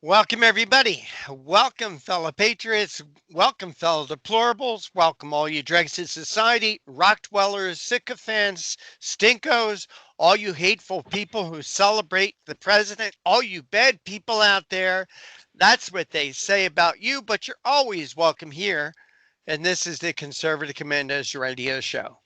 Welcome, everybody. Welcome, fellow patriots. Welcome, fellow deplorables. Welcome, all you dregs of society, rock dwellers, sycophants, stinkos, all you hateful people who celebrate the president, all you bad people out there. That's what they say about you, but you're always welcome here. And this is the Conservative Commandos Radio Show.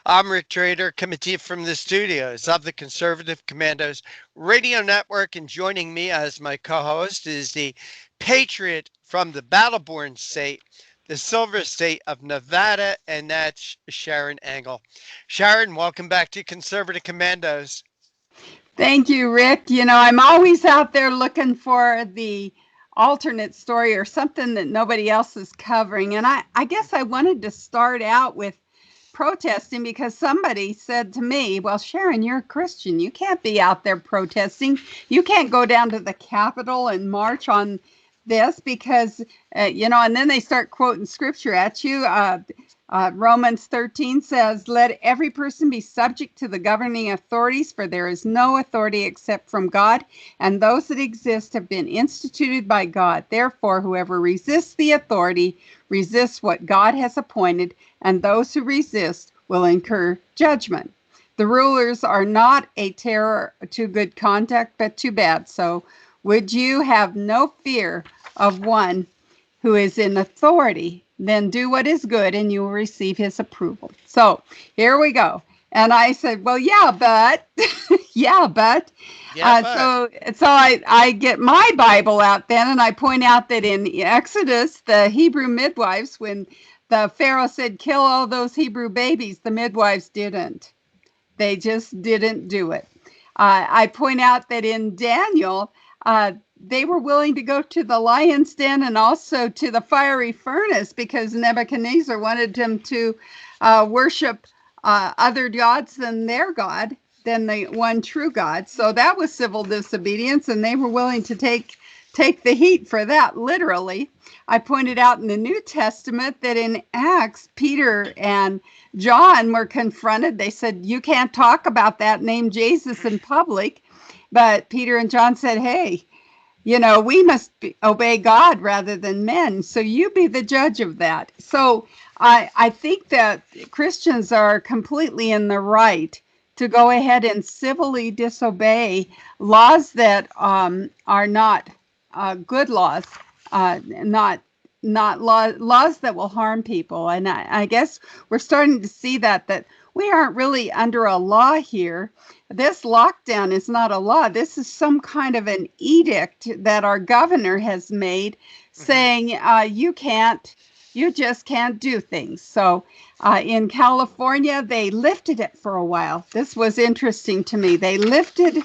I'm Rick Trader, coming to you from the studios of the Conservative Commandos Radio Network, and joining me as my co-host is the patriot from the battle-born state, the silver state of Nevada, and that's Sharron Angle. Sharron, welcome back to Conservative Commandos. Thank you, Rick. I'm always out there looking for the alternate story or something that nobody else is covering. And I guess I wanted to start out with protesting because somebody said to me, well, Sharron, you're a Christian. You can't be out there protesting. You can't go down to the Capitol and march on this because, and then they start quoting scripture at you. Romans 13 says, let every person be subject to the governing authorities, for there is no authority except from God, and those that exist have been instituted by God. Therefore, whoever resists the authority resists what God has appointed, and those who resist will incur judgment. The rulers are not a terror to good conduct, but to bad. So would you have no fear of one who is in authority? Then do what is good and you will receive his approval. So here we go. And I said, well, yeah, but, yeah, but. So I get my Bible out then, and I point out that in Exodus, the Hebrew midwives, when the Pharaoh said, kill all those Hebrew babies, the midwives didn't. They just didn't do it. I point out that in Daniel, they were willing to go to the lion's den and also to the fiery furnace because Nebuchadnezzar wanted them to worship other gods than their God, than the one true God. So that was civil disobedience, and they were willing to take the heat for that, literally. I pointed out in the New Testament that in Acts, Peter and John were confronted. They said, you can't talk about that name Jesus in public. But Peter and John said, hey, we must obey God rather than men. So you be the judge of that. So I think that Christians are completely in the right to go ahead and civilly disobey laws that are not good laws, not laws that will harm people. And I guess we're starting to see that we aren't really under a law here. This lockdown is not a law. This is some kind of an edict that our governor has made saying you just can't do things. So in California, they lifted it for a while. This was interesting to me. They lifted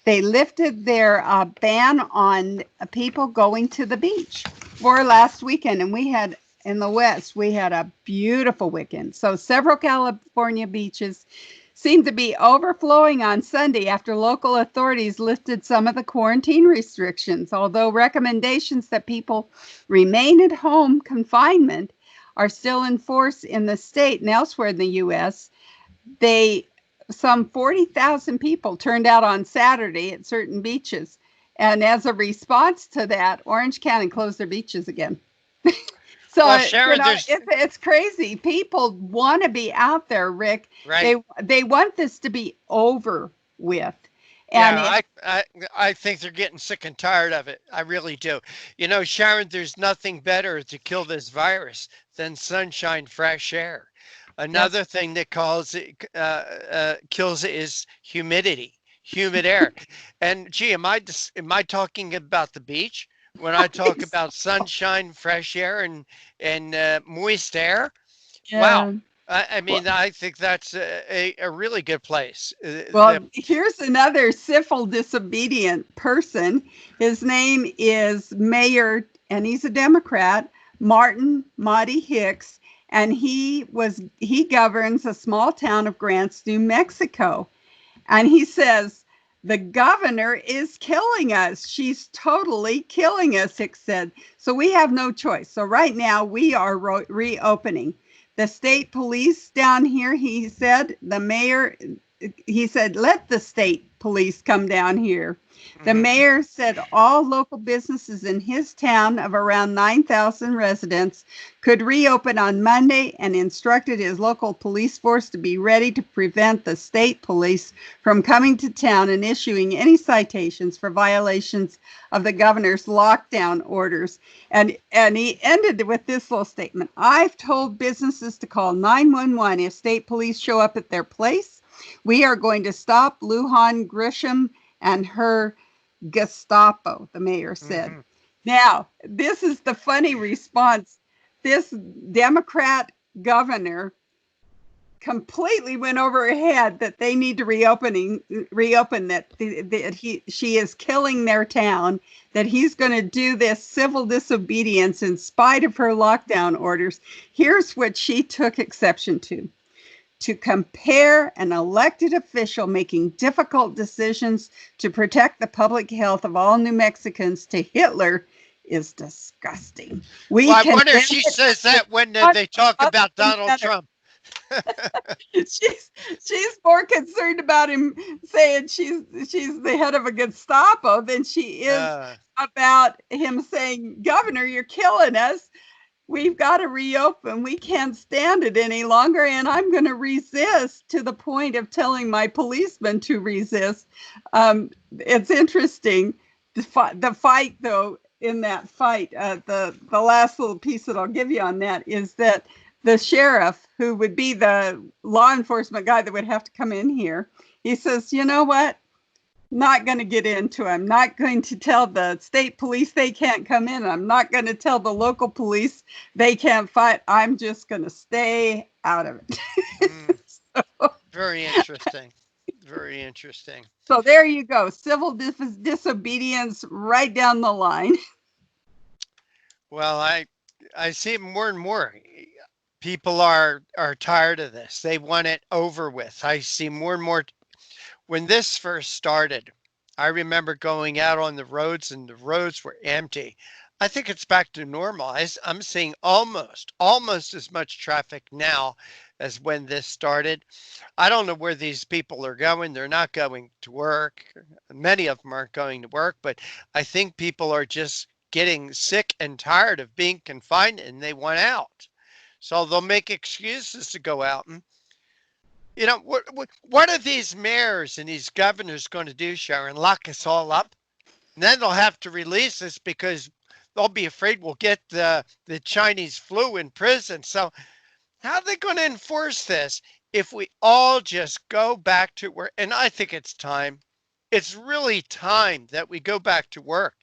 their ban on people going to the beach for last weekend. And in the West, we had a beautiful weekend. So several California beaches seemed to be overflowing on Sunday after local authorities lifted some of the quarantine restrictions. Although recommendations that people remain at home confinement are still in force in the state and elsewhere in the U.S., some 40,000 people turned out on Saturday at certain beaches. And as a response to that, Orange County closed their beaches again. So well, Sharron, it's crazy. People want to be out there, Rick. Right. They want this to be over with. And yeah, I think they're getting sick and tired of it. I really do. Sharron, there's nothing better to kill this virus than sunshine, fresh air. Another thing that kills it is humidity, humid air. And gee, am I talking about the beach? When I talk about sunshine, fresh air, and moist air, wow! I think that's a really good place. Well, here's another civil disobedient person. His name is Mayor, and he's a Democrat, Marty Hicks, and he governs a small town of Grants, New Mexico, and he says, the governor is killing us. She's totally killing us, Hicks said. So we have no choice. So right now we are reopening. The state police down here, he said, the mayor, he said, let the state police come down here. The Mhm. mayor said all local businesses in his town of around 9,000 residents could reopen on Monday and instructed his local police force to be ready to prevent the state police from coming to town and issuing any citations for violations of the governor's lockdown orders. And he ended with this little statement. I've told businesses to call 911 if state police show up at their place. We are going to stop Lujan Grisham and her Gestapo, the mayor said. Mhm. Now, this is the funny response. This Democrat governor completely went over her head that they need to reopen that she is killing their town, that he's going to do this civil disobedience in spite of her lockdown orders. Here's what she took exception to compare an elected official making difficult decisions to protect the public health of all New Mexicans to Hitler is disgusting. Well, I wonder if she says that when they talk about Donald Trump. she's more concerned about him saying she's the head of a Gestapo than she is about him saying, Governor, you're killing us. We've got to reopen. We can't stand it any longer. And I'm going to resist to the point of telling my policemen to resist. It's interesting. The fight, though, in that fight, the last little piece that I'll give you on that is that the sheriff, who would be the law enforcement guy that would have to come in here, he says, you know what? Not going to get into it. I'm not going to tell the state police they can't come in. I'm not going to tell the local police they can't fight. I'm just going to stay out of it. Very interesting. Very interesting. So there you go. Civil disobedience right down the line. Well, I see more and more. People are tired of this. They want it over with. I see more and more. When this first started, I remember going out on the roads and the roads were empty. I think it's back to normal. I'm seeing almost as much traffic now as when this started. I don't know where these people are going. They're not going to work. Many of them aren't going to work, but I think people are just getting sick and tired of being confined and they want out. So they'll make excuses to go out. And you know, what are these mayors and these governors going to do, Sharron? Lock us all up? And then they'll have to release us because they'll be afraid we'll get the Chinese flu in prison. So how are they going to enforce this if we all just go back to work? And I think it's time. It's really time that we go back to work.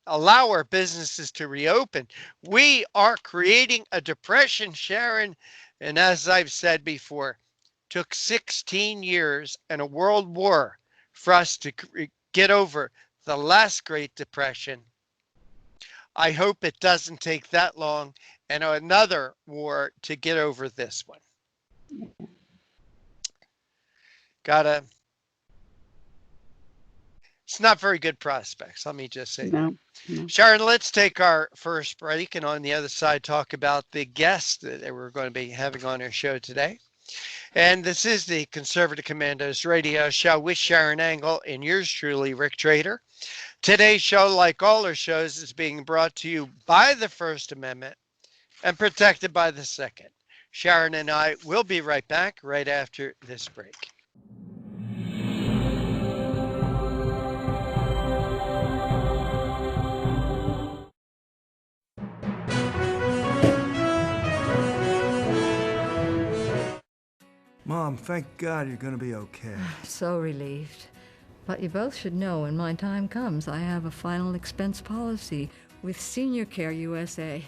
Allow our businesses to reopen. We are creating a depression, Sharron. And as I've said before, took 16 years and a world war for us to get over the last Great Depression. I hope it doesn't take that long and another war to get over this one. It's not very good prospects, let me just say. No. Sharron, let's take our first break and on the other side talk about the guests that we're going to be having on our show today. And this is the Conservative Commandos radio show with Sharron Angle and yours truly, Rick Trader. Today's show, like all our shows, is being brought to you by the First Amendment and protected by the Second. Sharron and I will be right back right after this break. Mom, thank God you're going to be okay. So relieved. But you both should know when my time comes, I have a final expense policy with Senior Care USA.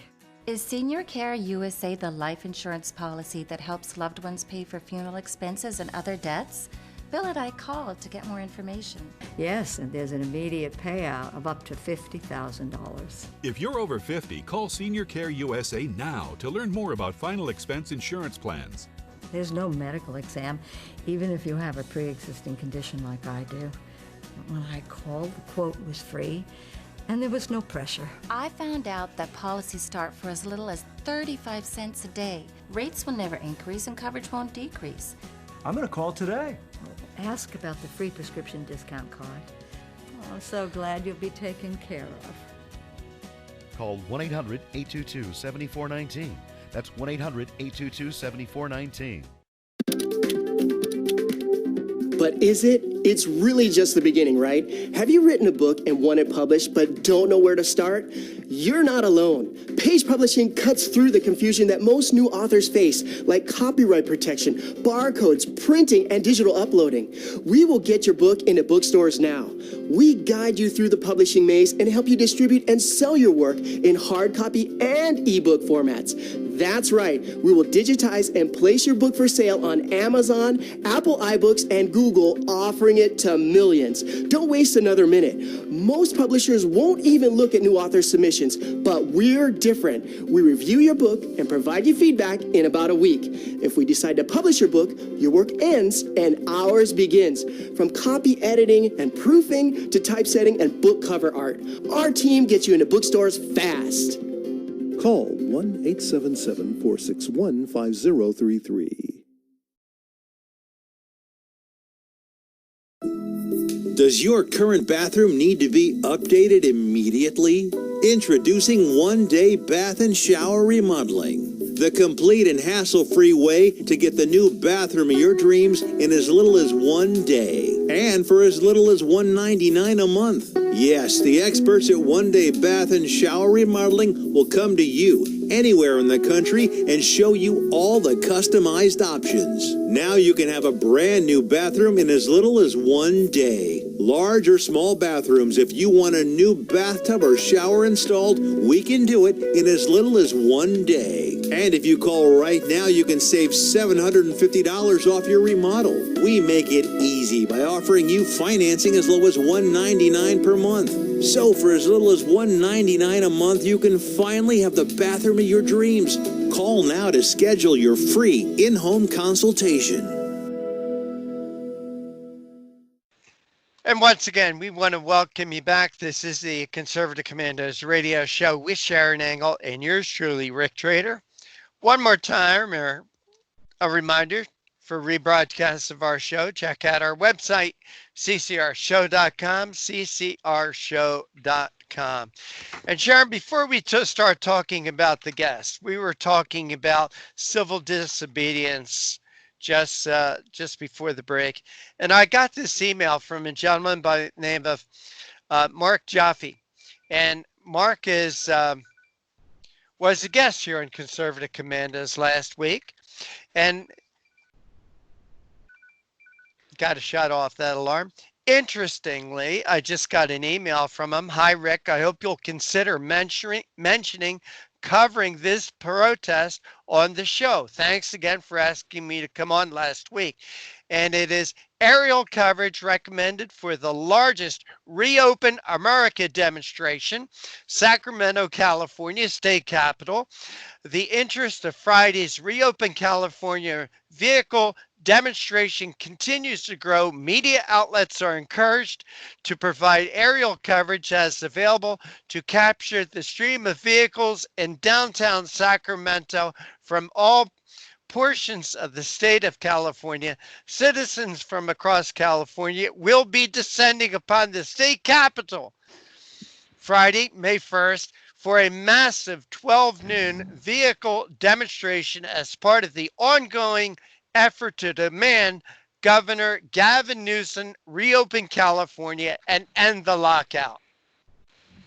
Is Senior Care USA the life insurance policy that helps loved ones pay for funeral expenses and other debts? Bill and I called to get more information. Yes, and there's an immediate payout of up to $50,000. If you're over 50, call Senior Care USA now to learn more about final expense insurance plans. There's no medical exam, even if you have a pre-existing condition like I do. When I called, the quote was free, and there was no pressure. I found out that policies start for as little as 35 cents a day. Rates will never increase and coverage won't decrease. I'm going to call today. Ask about the free prescription discount card. Oh, I'm so glad you'll be taken care of. Call 1-800-822-7419. That's 1-800-822-7419. But is it? It's really just the beginning, right? Have you written a book and want it published but don't know where to start? You're not alone. Page Publishing cuts through the confusion that most new authors face, like copyright protection, barcodes, printing, and digital uploading. We will get your book into bookstores now. We guide you through the publishing maze and help you distribute and sell your work in hard copy and ebook formats. That's right. We will digitize and place your book for sale on Amazon, Apple iBooks, and Google, offering it to millions. Don't waste another minute. Most publishers won't even look at new author submissions, but we're different. We review your book and provide you feedback in about a week. If we decide to publish your book, your work ends and ours begins. From copy editing and proofing to typesetting and book cover art, our team gets you into bookstores fast. Call 1-877-461-5033. Does your current bathroom need to be updated immediately? Introducing One Day Bath and Shower Remodeling, the complete and hassle-free way to get the new bathroom of your dreams in as little as 1 day and for as little as $199 a month. Yes, the experts at One Day Bath and Shower Remodeling will come to you anywhere in the country and show you all the customized options. Now you can have a brand new bathroom in as little as 1 day. Large or small bathrooms, if you want a new bathtub or shower installed, we can do it in as little as 1 day. And if you call right now, you can save $750 off your remodel. We make it easy by offering you financing as low as $199 per month. So for as little as $199 a month, you can finally have the bathroom of your dreams. Call now to schedule your free in-home consultation. And once again, we want to welcome you back. This is the Conservative Commandos radio show with Sharron Engel and yours truly, Rick Trader. One more time, a reminder for rebroadcasts of our show, check out our website, ccrshow.com, ccrshow.com. And Sharron, before we start talking about the guest, we were talking about civil disobedience just before the break. And I got this email from a gentleman by the name of Mark Jaffe. And Mark was a guest here on Conservative Commandos last week. And got to shut off that alarm. Interestingly, I just got an email from him. Hi, Rick. I hope you'll consider mentioning covering this protest on the show. Thanks again for asking me to come on last week. And it is aerial coverage recommended for the largest Reopen America demonstration, Sacramento, California, state capital. The interest of Friday's Reopen California vehicle demonstration continues to grow. Media outlets are encouraged to provide aerial coverage as available to capture the stream of vehicles in downtown Sacramento from all portions of the state of California. Citizens from across California will be descending upon the state capitol Friday, May 1st, for a massive 12 noon vehicle demonstration as part of the ongoing effort to demand Governor Gavin Newsom reopen California and end the lockout.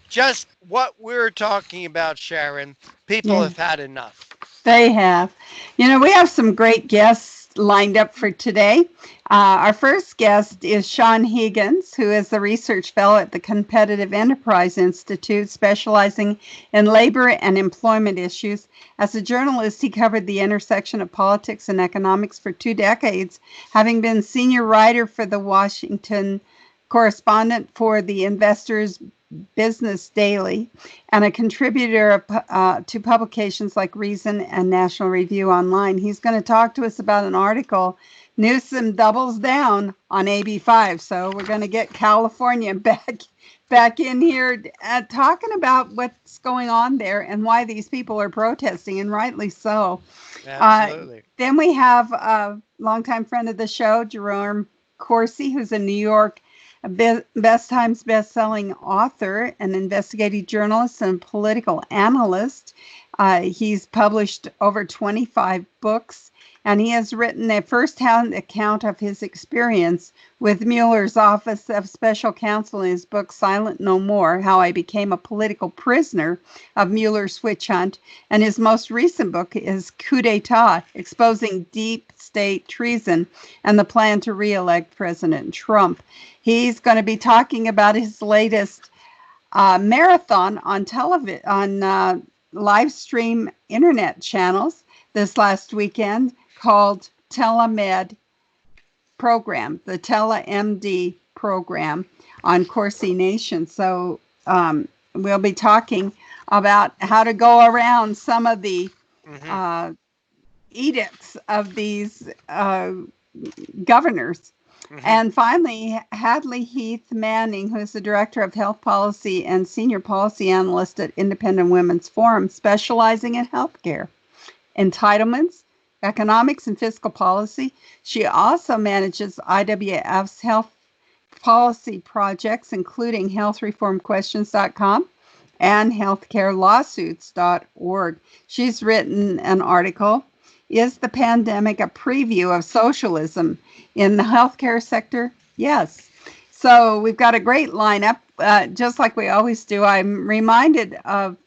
Just what we're talking about, Sharron. People have had enough. They have. You know, we have some great guests lined up for today. Our first guest is Sean Higgins, who is the research fellow at the Competitive Enterprise Institute, specializing in labor and employment issues. As a journalist, he covered the intersection of politics and economics for 2 decades, having been senior writer for the Washington correspondent for the Investors Business Daily and a contributor to publications like Reason and National Review Online. He's going to talk to us about an article, Newsom doubles down on AB 5. So we're going to get California back in here talking about what's going on there and why these people are protesting, and rightly so. Absolutely. Then we have a longtime friend of the show, Jerome Corsi, who's a New York Best Times best-selling author, an investigative journalist, and political analyst. He's published over 25 books, and he has written a first-hand account of his experience with Mueller's Office of Special Counsel in his book, Silent No More, How I Became a Political Prisoner of Mueller's Witch Hunt. And his most recent book is Coup d'etat, Exposing Deep State Treason and the Plan to Re-elect President Trump. He's going to be talking about his latest marathon on television, on live stream internet channels this last weekend, called TeleMed program, the TeleMD program on Corsi Nation. So we'll be talking about how to go around some of the edicts of these governors. And finally, Hadley Heath Manning, who is the Director of Health Policy and Senior Policy Analyst at Independent Women's Forum, specializing in healthcare, entitlements, economics, and fiscal policy. She also manages IWF's health policy projects, including healthreformquestions.com and healthcarelawsuits.org. She's written an article, Is the Pandemic a Preview of Socialism in the Healthcare Sector? Yes. So we've got a great lineup, just like we always do. I'm reminded of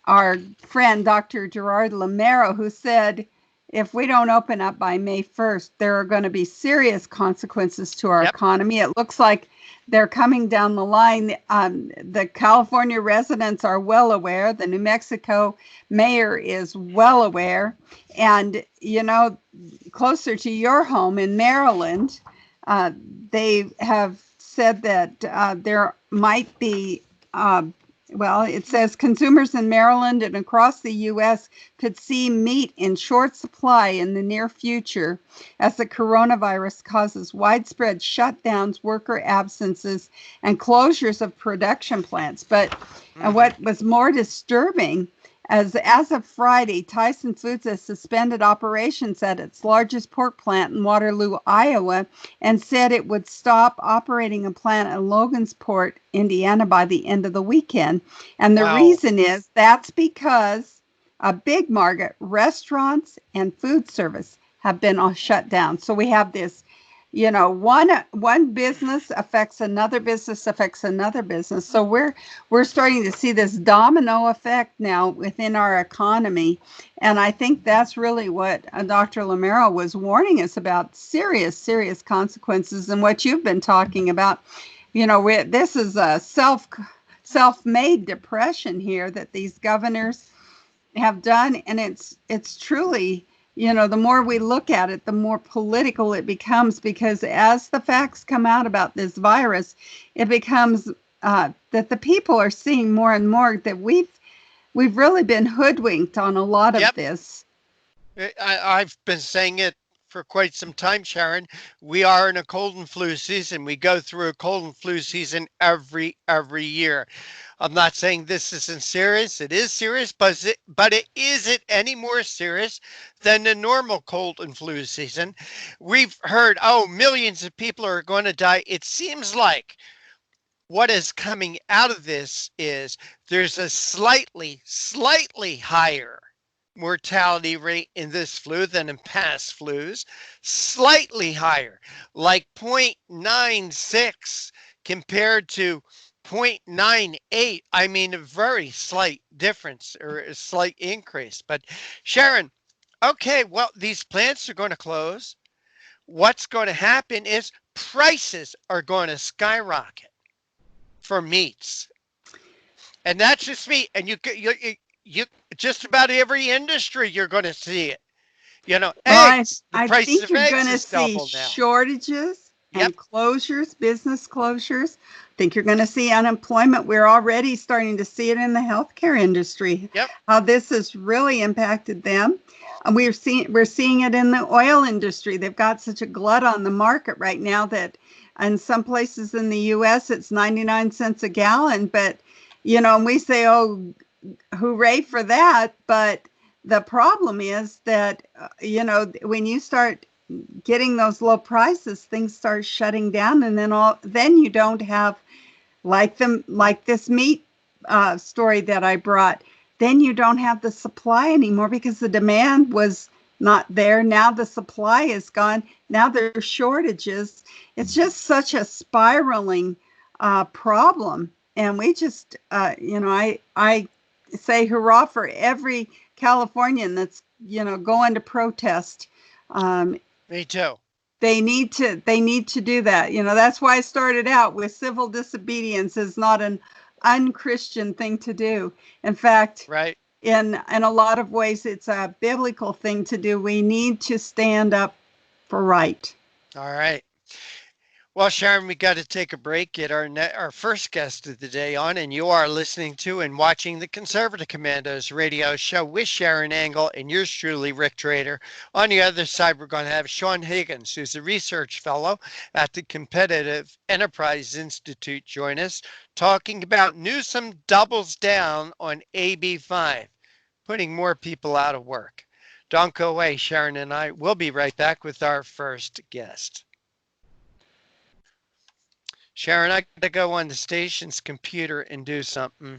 our friend, Dr. Gerard Lamero, who said, if we don't open up by May 1st, there are going to be serious consequences to our economy. It looks like they're coming down the line. The California residents are well aware. The New Mexico mayor is well aware. And, you know, closer to your home in Maryland, they have said that there might be well, it says consumers in Maryland and across the U.S. could see meat in short supply in the near future as the coronavirus causes widespread shutdowns, worker absences, and closures of production plants. But what was more disturbing, as of Friday, Tyson Foods has suspended operations at its largest pork plant in Waterloo, Iowa, and said it would stop operating a plant in Logansport, Indiana by the end of the weekend. And the reason is that's because a big market, restaurants and food service have been all shut down. So we have this, you know, one business affects another business affects another business. So we're starting to see this domino effect now within our economy. And I think that's really what Dr. Lamero was warning us about, serious consequences, and what you've been talking about. You know, this is a self-made depression here that these governors have done. And it's truly, you know, the more we look at it, the more political it becomes, because as the facts come out about this virus, it becomes that the people are seeing more and more that we've really been hoodwinked on a lot of this. I've been saying it for quite some time, Sharron. We are in a cold and flu season. We go through a cold and flu season every year. I'm not saying this isn't serious. It is serious, but it isn't any more serious than the normal cold and flu season. We've heard, millions of people are going to die. It seems like what is coming out of this is there's a slightly higher mortality rate in this flu than in past flus, slightly higher, like 0.96 compared to 0.98. I mean, a very slight difference, or a slight increase. But Sharron, okay, well, these plants are going to close. What's going to happen is prices are going to skyrocket for meats. And that's just meat. And you just about every industry, you're going to see it. You know, eggs, I think you're going to see shortages and closures, business closures. I think you're going to see unemployment. We're already starting to see it in the healthcare industry. How this has really impacted them. And we're seeing it in the oil industry. They've got such a glut on the market right now that in some places in the U.S. it's 99 cents a gallon. But, and we say, oh, hooray for that. But the problem is that, when you start getting those low prices, things start shutting down, and then you don't have like this meat story that I brought. Then you don't have the supply anymore because the demand was not there. Now the supply is gone. Now there's shortages. It's just such a spiraling problem. And we just, I say hurrah for every Californian that's, going to protest. Me too. They need to do that. That's why I started out with civil disobedience is not an unchristian thing to do. In fact, right. In a lot of ways, it's a biblical thing to do. We need to stand up for right. All right. Well, Sharron, we got to take a break, get our first guest of the day on, and you are listening to and watching the Conservative Commandos radio show with Sharron Angle and yours truly, Rick Trader. On the other side, we're going to have Sean Higgins, who's a research fellow at the Competitive Enterprise Institute, join us, talking about Newsom doubles down on AB 5, putting more people out of work. Don't go away. Sharron and I will be right back with our first guest. Sharron, I got to go on the station's computer and do something.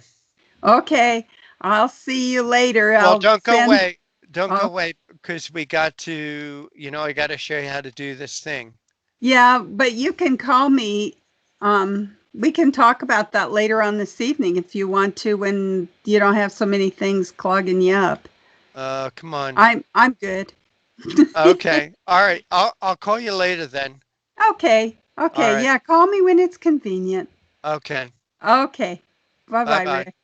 Okay. I'll see you later. Well, don't go away. Don't go away because we got to, I got to show you how to do this thing. Yeah, but you can call me. We can talk about that later on this evening if you want to, when you don't have so many things clogging you up. Come on. I'm good. Okay. All right. I'll call you later then. Okay. Okay. Right. Yeah. Call me when it's convenient. Okay. Okay. Bye-bye, Rick.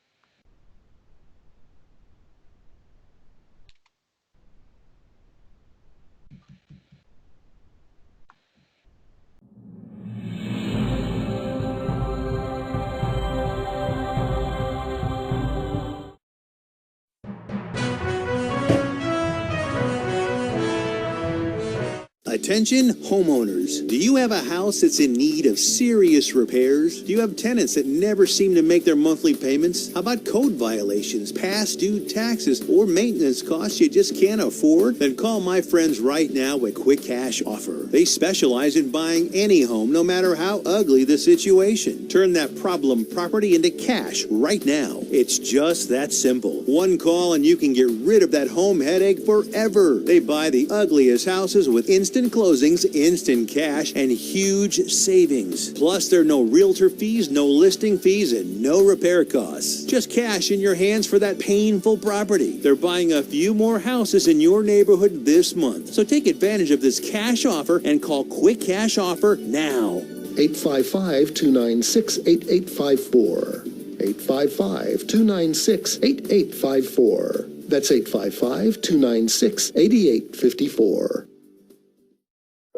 Attention homeowners, do you have a house that's in need of serious repairs? Do you have tenants that never seem to make their monthly payments? How about code violations, past due taxes, or maintenance costs you just can't afford? Then call my friends right now at Quick Cash Offer. They specialize in buying any home, no matter how ugly the situation. Turn that problem property into cash right now. It's just that simple. One call and you can get rid of that home headache forever. They buy the ugliest houses with instant closings, instant cash, and huge savings. Plus, there are no realtor fees, no listing fees, and no repair costs. Just cash in your hands for that painful property. They're buying a few more houses in your neighborhood this month. So take advantage of this cash offer and call Quick Cash Offer now. 855-296-8854. 855-296-8854. That's 855-296-8854.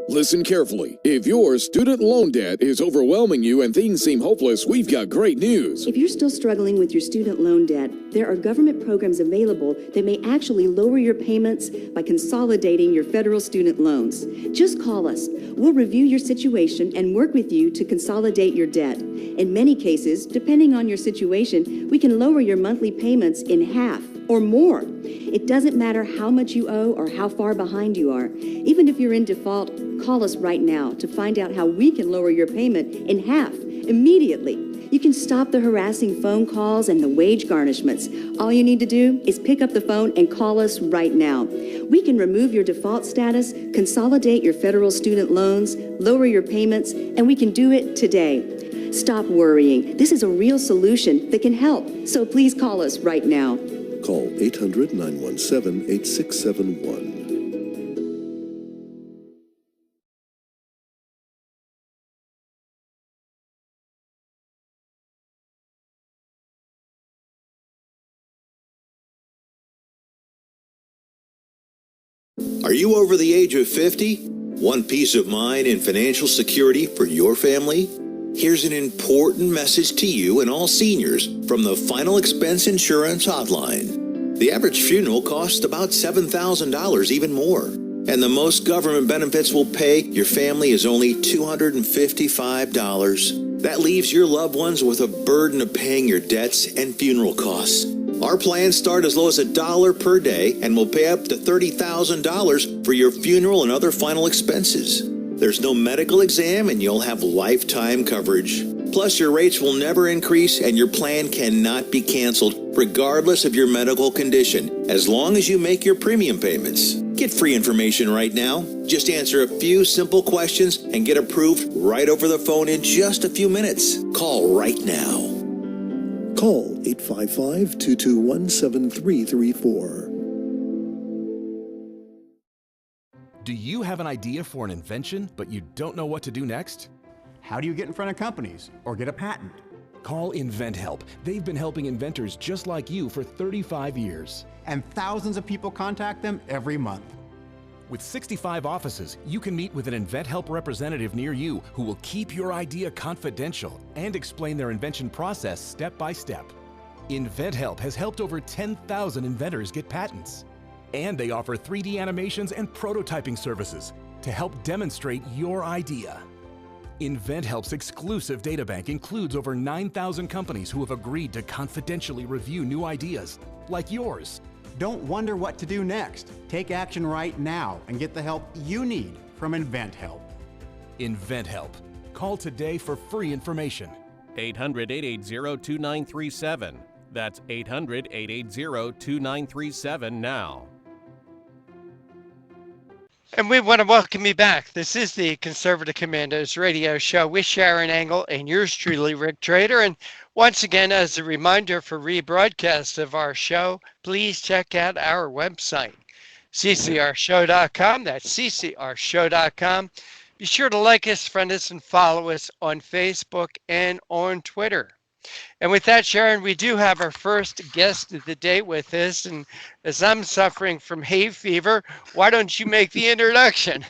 Listen carefully. If your student loan debt is overwhelming you and things seem hopeless, we've got great news. If you're still struggling with your student loan debt, there are government programs available that may actually lower your payments by consolidating your federal student loans. Just call us. We'll review your situation and work with you to consolidate your debt. In many cases, depending on your situation, we can lower your monthly payments in half or more. It doesn't matter how much you owe or how far behind you are. Even if you're in default, call us right now to find out how we can lower your payment in half immediately. You can stop the harassing phone calls and the wage garnishments. All you need to do is pick up the phone and call us right now. We can remove your default status, consolidate your federal student loans, lower your payments, and we can do it today. Stop worrying. This is a real solution that can help. So please call us right now. Call 800-917-8671. Are you over the age of 50? Want peace of mind and financial security for your family? Here's an important message to you and all seniors from the Final Expense Insurance Hotline. The average funeral costs about $7,000, even more. And the most government benefits will pay your family is only $255. That leaves your loved ones with a burden of paying your debts and funeral costs. Our plans start as low as $1 per day and will pay up to $30,000 for your funeral and other final expenses. There's no medical exam and you'll have lifetime coverage. Plus, your rates will never increase and your plan cannot be canceled regardless of your medical condition, as long as you make your premium payments. Get free information right now. Just answer a few simple questions and get approved right over the phone in just a few minutes. Call right now. Call 855-221-7334. Do you have an idea for an invention, but you don't know what to do next? How do you get in front of companies or get a patent? Call InventHelp. They've been helping inventors just like you for 35 years. And thousands of people contact them every month. With 65 offices, you can meet with an InventHelp representative near you who will keep your idea confidential and explain their invention process step by step. InventHelp has helped over 10,000 inventors get patents. And they offer 3D animations and prototyping services to help demonstrate your idea. InventHelp's exclusive databank includes over 9,000 companies who have agreed to confidentially review new ideas, like yours. Don't wonder what to do next. Take action right now and get the help you need from InventHelp. InventHelp. Call today for free information. 800-880-2937. That's 800-880-2937 now. And we want to welcome you back. This is the Conservative Commandos radio show with Sharron Engel and yours truly, Rick Trader. And once again, as a reminder for rebroadcast of our show, please check out our website, ccrshow.com. That's ccrshow.com. Be sure to like us, friend us, and follow us on Facebook and on Twitter. And with that, Sharron, we do have our first guest of the day with us. And as I'm suffering from hay fever, why don't you make the introduction?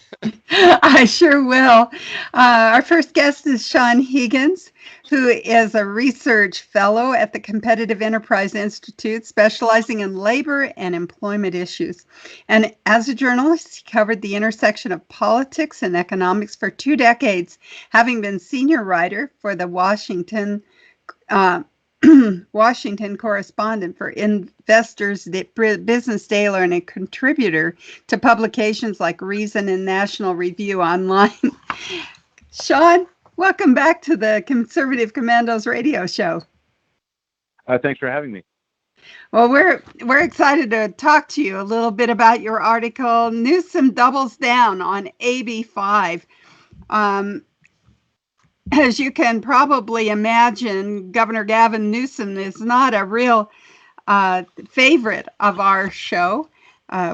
I sure will. Our first guest is Sean Higgins, who is a research fellow at the Competitive Enterprise Institute, specializing in labor and employment issues. And as a journalist, he covered the intersection of politics and economics for 2 decades, having been senior writer for the Washington correspondent for Investors Business Daily and a contributor to publications like Reason and National Review Online. Sean, welcome back to the Conservative Commandos radio show. Thanks for having me. Well, we're excited to talk to you a little bit about your article, Newsom Doubles Down on AB 5. As you can probably imagine, Governor Gavin Newsom is not a real favorite of our show.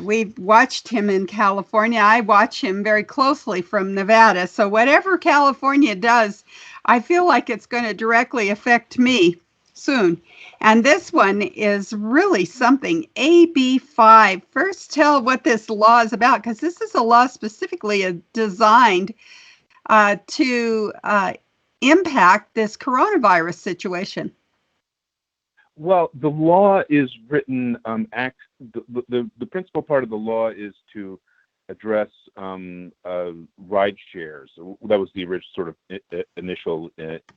We've watched him in California. I watch him very closely from Nevada. So whatever California does, I feel like it's going to directly affect me soon. And this one is really something. AB 5. First, tell what this law is about, because this is a law specifically designed to impact this coronavirus situation. Well, the law is written, the principal part of the law is to address ride shares. That was the original sort of initial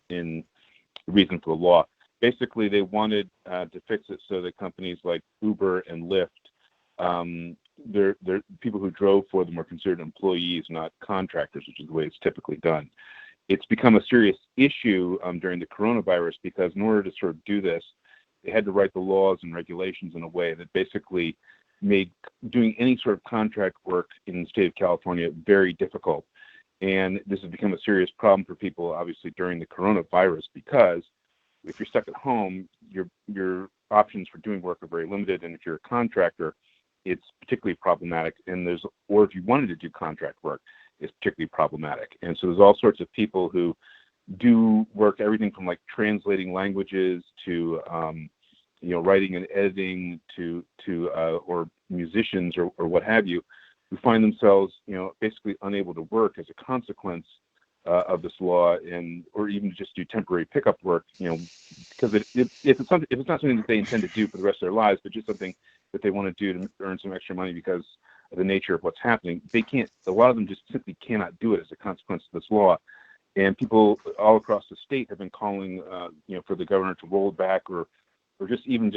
reason for the law. Basically, they wanted to fix it so that companies like Uber and Lyft, they're people who drove for them were considered employees, not contractors, which is the way it's typically done. It's become a serious issue during the coronavirus because in order to sort of do this, they had to write the laws and regulations in a way that basically made doing any sort of contract work in the state of California very difficult. And this has become a serious problem for people, obviously, during the coronavirus, because if you're stuck at home, your options for doing work are very limited. And if you're a contractor, it's particularly problematic. Or if you wanted to do contract work, it's particularly problematic. And so there's all sorts of people who do work, everything from like translating languages to writing and editing to or musicians or what have you, who find themselves basically unable to work as a consequence of this law, or even just do temporary pickup work, because if it's not something that they intend to do for the rest of their lives, but just something that they want to do to earn some extra money because of the nature of what's happening. They can't. A lot of them just simply cannot do it as a consequence of this law. And people all across the state have been calling, for the governor to roll it back, or just even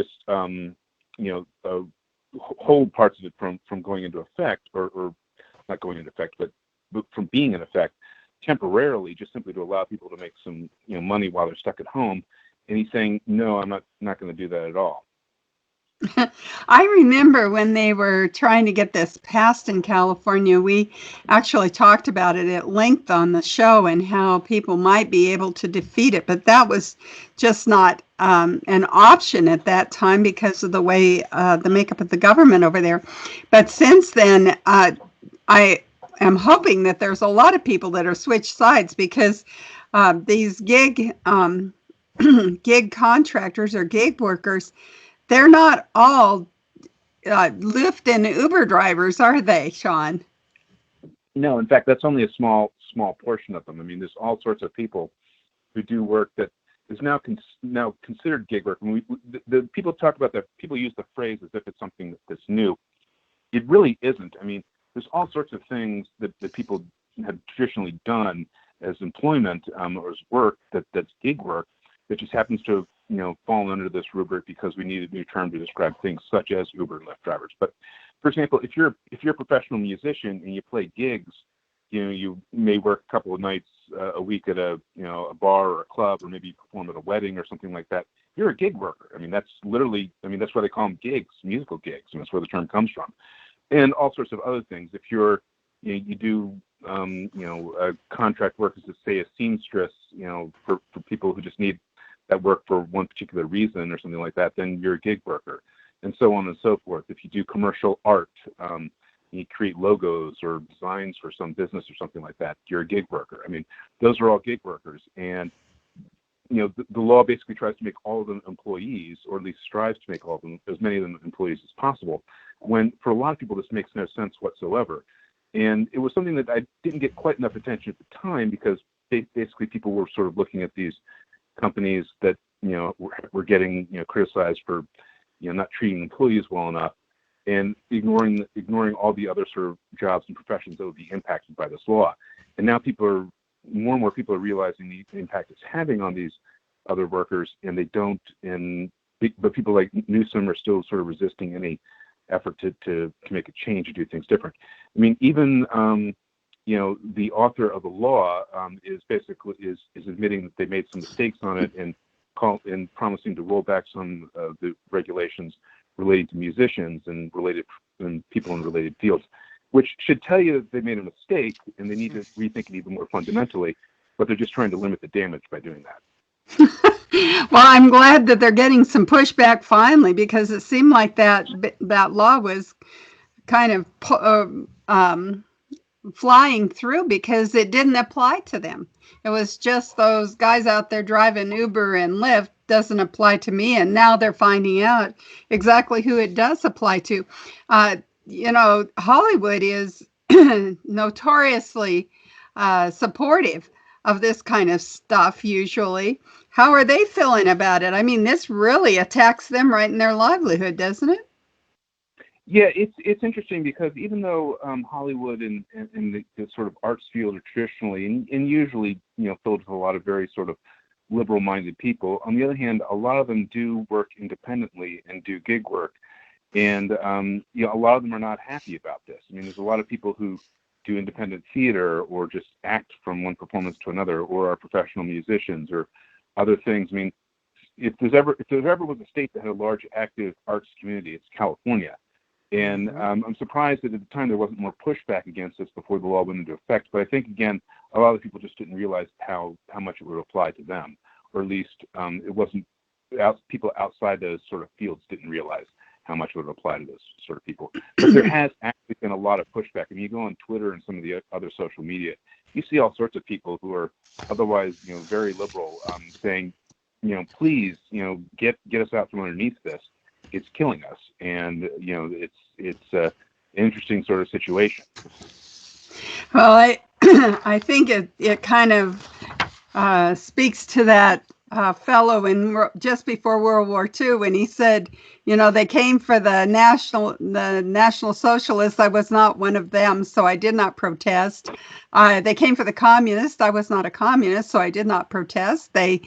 hold parts of it from going into effect, or not going into effect, but from being in effect temporarily, just simply to allow people to make some money while they're stuck at home. And he's saying, no, I'm not going to do that at all. I remember when they were trying to get this passed in California, we actually talked about it at length on the show and how people might be able to defeat it, but that was just not an option at that time because of the way the makeup of the government over there. But since then, I am hoping that there's a lot of people that are switched sides, because these gig contractors or gig workers, they're not all Lyft and Uber drivers, are they, Sean? No, in fact, that's only a small portion of them. I mean, there's all sorts of people who do work that is now considered gig work. And the people talk about that. People use the phrase as if it's something that's new. It really isn't. I mean, there's all sorts of things that people have traditionally done as employment or as work that's gig work that just happens to have fallen under this rubric because we need a new term to describe things such as Uber and Lyft drivers. But for example, if you're a professional musician and you play gigs, you may work a couple of nights a week at a bar or a club, or maybe perform at a wedding or something like that. You're a gig worker. I mean, that's why they call them gigs, musical gigs, and that's where the term comes from. And all sorts of other things. If you do contract work as, say, a seamstress, for people who just need that work for one particular reason or something like that, then you're a gig worker, and so on and so forth. If you do commercial art, you create logos or designs for some business or something like that, you're a gig worker. I mean, those are all gig workers. And the law basically tries to make all of them employees, or at least strives to make all of them, as many of them employees as possible, when for a lot of people this makes no sense whatsoever. And it was something that I didn't get quite enough attention at the time, because basically people were sort of looking at these companies that were getting criticized for not treating employees well enough, and ignoring all the other sort of jobs and professions that would be impacted by this law. And now more and more people are realizing the impact it's having on these other workers, and they don't. But people like Newsom are still sort of resisting any effort to make a change, to do things different. I mean, even the author of the law is admitting that they made some mistakes on it, and promising to roll back some of the regulations relating to musicians and people in related fields, which should tell you that they made a mistake and they need to rethink it even more fundamentally. But they're just trying to limit the damage by doing that. Well, I'm glad that they're getting some pushback finally, because it seemed like that law was kind of flying through because it didn't apply to them. It was just those guys out there driving Uber and Lyft doesn't apply to me, and now they're finding out exactly who it does apply to. Hollywood is notoriously supportive of this kind of stuff usually. How are they feeling about it? I mean, this really attacks them right in their livelihood, doesn't it? Yeah, it's interesting, because even though Hollywood and the sort of arts field are traditionally and usually filled with a lot of very sort of liberal-minded people, on the other hand, a lot of them do work independently and do gig work, and a lot of them are not happy about this. I mean, there's a lot of people who do independent theater, or just act from one performance to another, or are professional musicians, or other things. I mean, if there ever was a state that had a large active arts community, it's California. And I'm surprised that at the time there wasn't more pushback against this before the law went into effect. But I think, again, a lot of people just didn't realize how much it would apply to them, or at least it wasn't people outside those sort of fields didn't realize how much it would apply to those sort of people. But there has actually been a lot of pushback. I mean, you go on Twitter and some of the other social media, you see all sorts of people who are otherwise, very liberal, saying, please, get us out from underneath this. It's killing us, and it's an interesting sort of situation. Well, I think it kind of speaks to that fellow just before World War II when he said, they came for the National Socialists. I was not one of them, so I did not protest. They came for the communists. I was not a communist, so I did not protest. They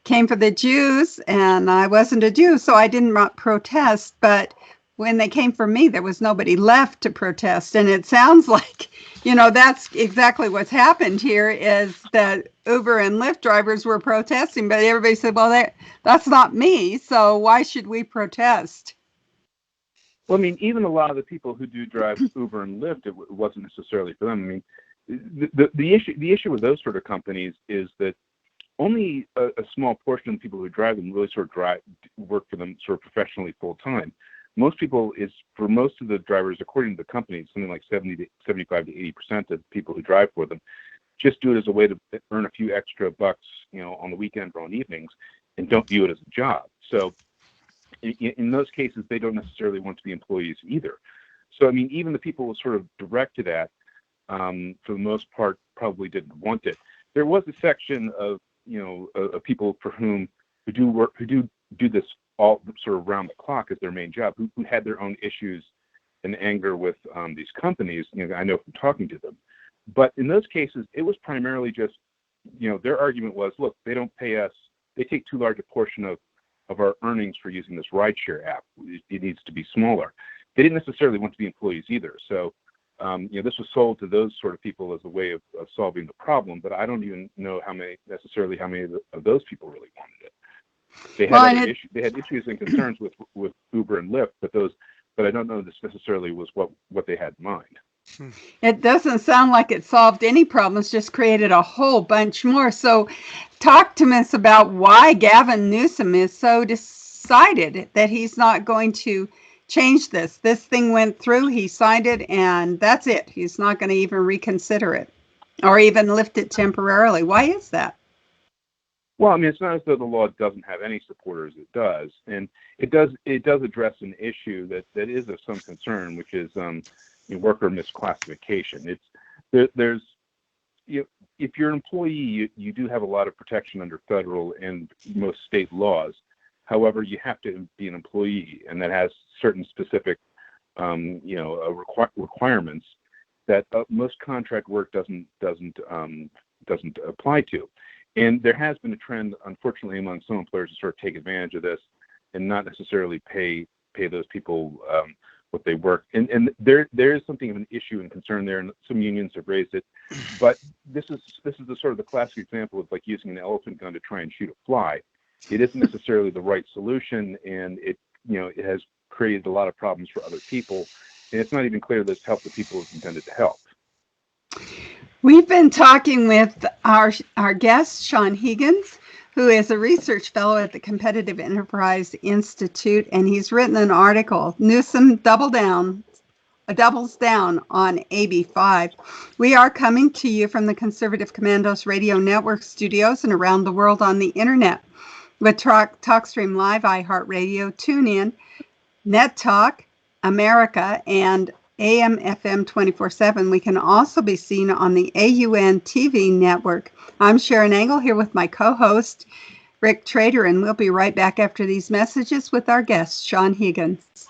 came for the Jews, and I wasn't a Jew, so I did not protest. But when they came for me, there was nobody left to protest. And it sounds like, that's exactly what's happened here is that Uber and Lyft drivers were protesting, but everybody said, well, that's not me, so why should we protest? Well, I mean, even a lot of the people who do drive Uber and Lyft, it wasn't necessarily for them. I mean, the issue with those sort of companies is that only a small portion of the people who drive them really sort of work for them sort of professionally full time. Most people for most of the drivers, according to the company, something like 75 to 80% of people who drive for them just do it as a way to earn a few extra bucks, on the weekend or on evenings, and don't view it as a job. So in those cases, they don't necessarily want to be employees either. So, I mean, even the people who sort of directed at, for the most part, probably didn't want it. There was a section of, of people for who do this all sort of around the clock as their main job, who had their own issues and anger with these companies. I know from talking to them. But in those cases, it was primarily just, their argument was, look, they don't pay us. They take too large a portion of our earnings for using this rideshare app. It needs to be smaller. They didn't necessarily want to be employees either. So, this was sold to those sort of people as a way of solving the problem. But I don't even know how many of those people really wanted it. They had issues and concerns with Uber and Lyft, but I don't know this necessarily was what they had in mind. It doesn't sound like it solved any problems, just created a whole bunch more. So talk to us about why Gavin Newsom is so decided that he's not going to change this. This thing went through, he signed it, and that's it. He's not going to even reconsider it or even lift it temporarily. Why is that? Well, I mean, it's not as though the law doesn't have any supporters. It does, and it does address an issue that is of some concern, which is worker misclassification. There's if you're an employee, you do have a lot of protection under federal and most state laws. However, you have to be an employee, and that has certain specific requirements that most contract work doesn't apply to. And there has been a trend, unfortunately, among some employers to sort of take advantage of this and not necessarily pay those people what they work. And there is something of an issue and concern there, and some unions have raised it. But this is the sort of the classic example of like using an elephant gun to try and shoot a fly. It isn't necessarily the right solution, and it has created a lot of problems for other people. And it's not even clear that it's helped the people it's intended to help. We've been talking with our guest, Sean Higgins, who is a research fellow at the Competitive Enterprise Institute, and he's written an article, Newsom doubles down on AB5. We are coming to you from the Conservative Commandos Radio Network studios and around the world on the internet with TalkStream Live, iHeartRadio, TuneIn, NetTalk, America, and AM FM 24/7. We can also be seen on the AUN TV network. I'm Sharron Engel here with my co-host, Rick Trader, and we'll be right back after these messages with our guest, Sean Higgins.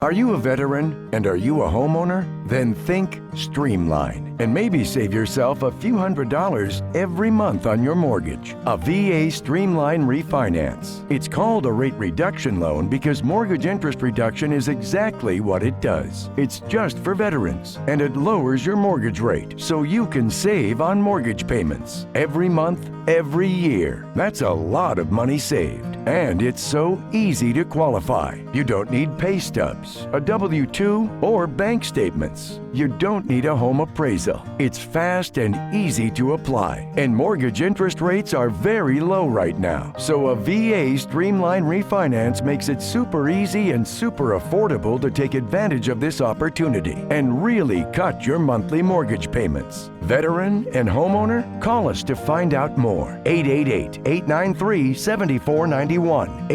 Are you a veteran and are you a homeowner? Then think Streamline and maybe save yourself a few $100s every month on your mortgage. A VA Streamline refinance. It's called a rate reduction loan because mortgage interest reduction is exactly what it does. It's just for veterans and it lowers your mortgage rate so you can save on mortgage payments every month, every year. That's a lot of money saved. And it's so easy to qualify. You don't need pay stubs, a W-2, or bank statements. You don't need a home appraisal. It's fast and easy to apply. And mortgage interest rates are very low right now. So a VA Streamline refinance makes it super easy and super affordable to take advantage of this opportunity and really cut your monthly mortgage payments. Veteran and homeowner? Call us to find out more. 888-893-7491.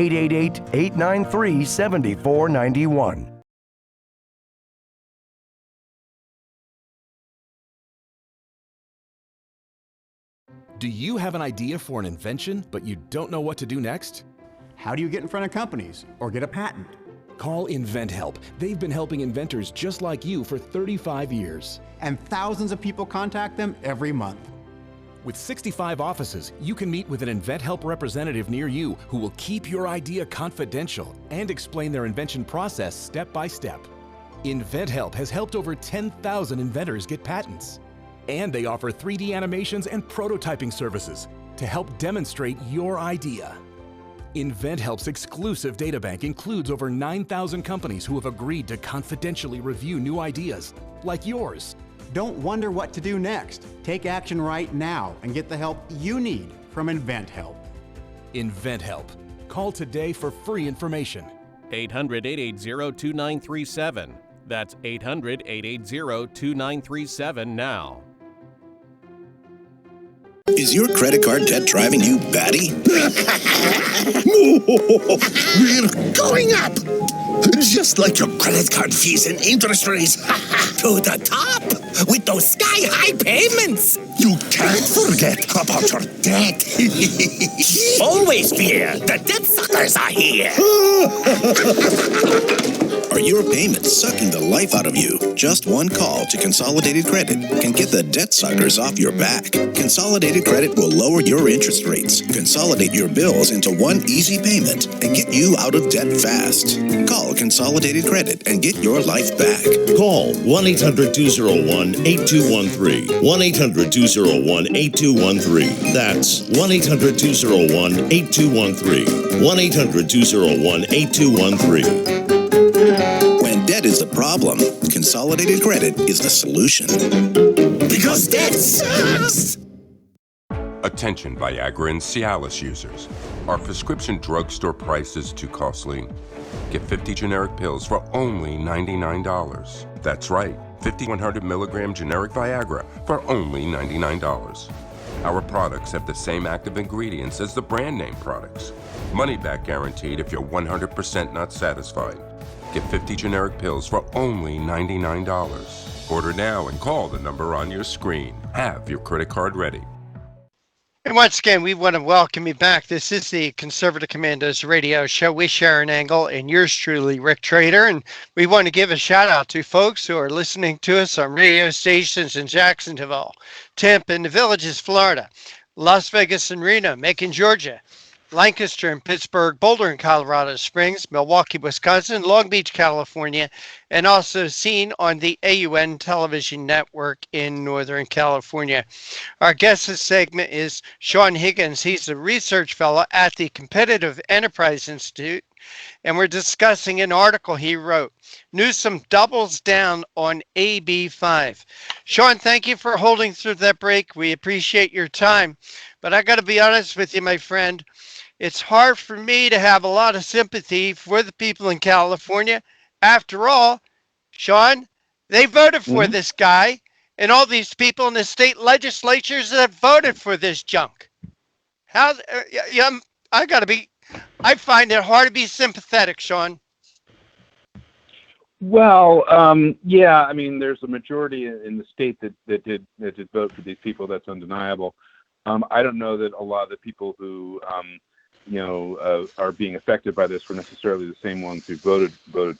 888-893-7491. Do you have an idea for an invention, but you don't know what to do next? How do you get in front of companies or get a patent? Call InventHelp. They've been helping inventors just like you for 35 years. And thousands of people contact them every month. With 65 offices, you can meet with an InventHelp representative near you who will keep your idea confidential and explain their invention process step by step. InventHelp has helped over 10,000 inventors get patents. And they offer 3D animations and prototyping services to help demonstrate your idea. InventHelp's exclusive databank includes over 9,000 companies who have agreed to confidentially review new ideas, like yours. Don't wonder what to do next. Take action right now and get the help you need from InventHelp. InventHelp. Call today for free information. 800-880-2937. That's 800-880-2937 now. Is your credit card debt driving you batty? We're going up! Just like your credit card fees and interest rates. To the top! With those sky-high payments! You can't forget about your debt. Always fear! The debt suckers are here! Are your payments sucking the life out of you? Just one call to Consolidated Credit can get the debt suckers off your back. Consolidated Credit will lower your interest rates, consolidate your bills into one easy payment, and get you out of debt fast. Call Consolidated Credit and get your life back. Call 1-800-201-8213. 1-800-201-8213. That's 1-800-201-8213. 1-800-201-8213. When debt is the problem, Consolidated Credit is the solution. Because debt sucks! Attention Viagra and Cialis users. Are prescription drugstore prices too costly? Get 50 generic pills for only $99. That's right, 50 100 milligram generic Viagra for only $99. Our products have the same active ingredients as the brand name products. Money back guaranteed if you're 100% not satisfied. Get 50 generic pills for only $99. Order now and call the number on your screen. Have your credit card ready. And once again, we want to welcome you back. This is the Conservative Commandos radio show with Sharron Engel and yours truly, Rick Trader. And we want to give a shout out to folks who are listening to us on radio stations in Jacksonville, Tampa and the Villages, Florida, Las Vegas and Reno, Macon, Georgia, Lancaster and Pittsburgh, Boulder and Colorado Springs, Milwaukee, Wisconsin, Long Beach, California, and also seen on the AUN television network in Northern California. Our guest this segment is Sean Higgins. He's a research fellow at the Competitive Enterprise Institute, and we're discussing an article he wrote, Newsom doubles down on AB5. Sean, thank you for holding through that break. We appreciate your time, but I got to be honest with you, my friend. It's hard for me to have a lot of sympathy for the people in California. After all, Sean, they voted for this guy, and all these people in the state legislatures that voted for this junk. I find it hard to be sympathetic, Sean. Well, yeah, I mean, there's a majority in the state that did vote for these people. That's undeniable. I don't know that a lot of the people who are being affected by this were necessarily the same ones who voted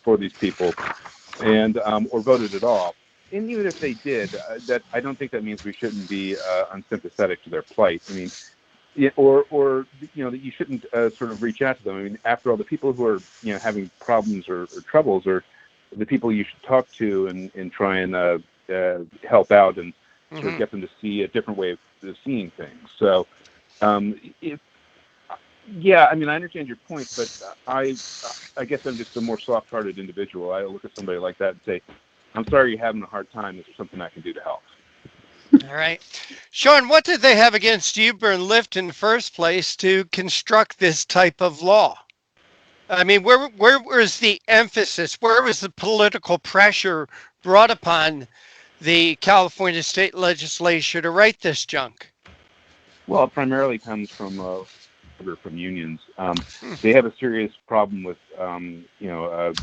for these people, and or voted at all. And even if they did, that I don't think that means we shouldn't be unsympathetic to their plight. I mean, or that you shouldn't sort of reach out to them. I mean, after all, the people who are having problems or troubles are the people you should talk to and try and help out and sort of get them to see a different way of seeing things. So, yeah, I mean, I understand your point, but I guess I'm just a more soft-hearted individual. I look at somebody like that and say, I'm sorry you're having a hard time. Is there something I can do to help? All right. Sean, what did they have against Uber and Lyft in the first place to construct this type of law? I mean, where was the emphasis? Where was the political pressure brought upon the California state legislature to write this junk? Well, it primarily comes from unions. They have a serious problem with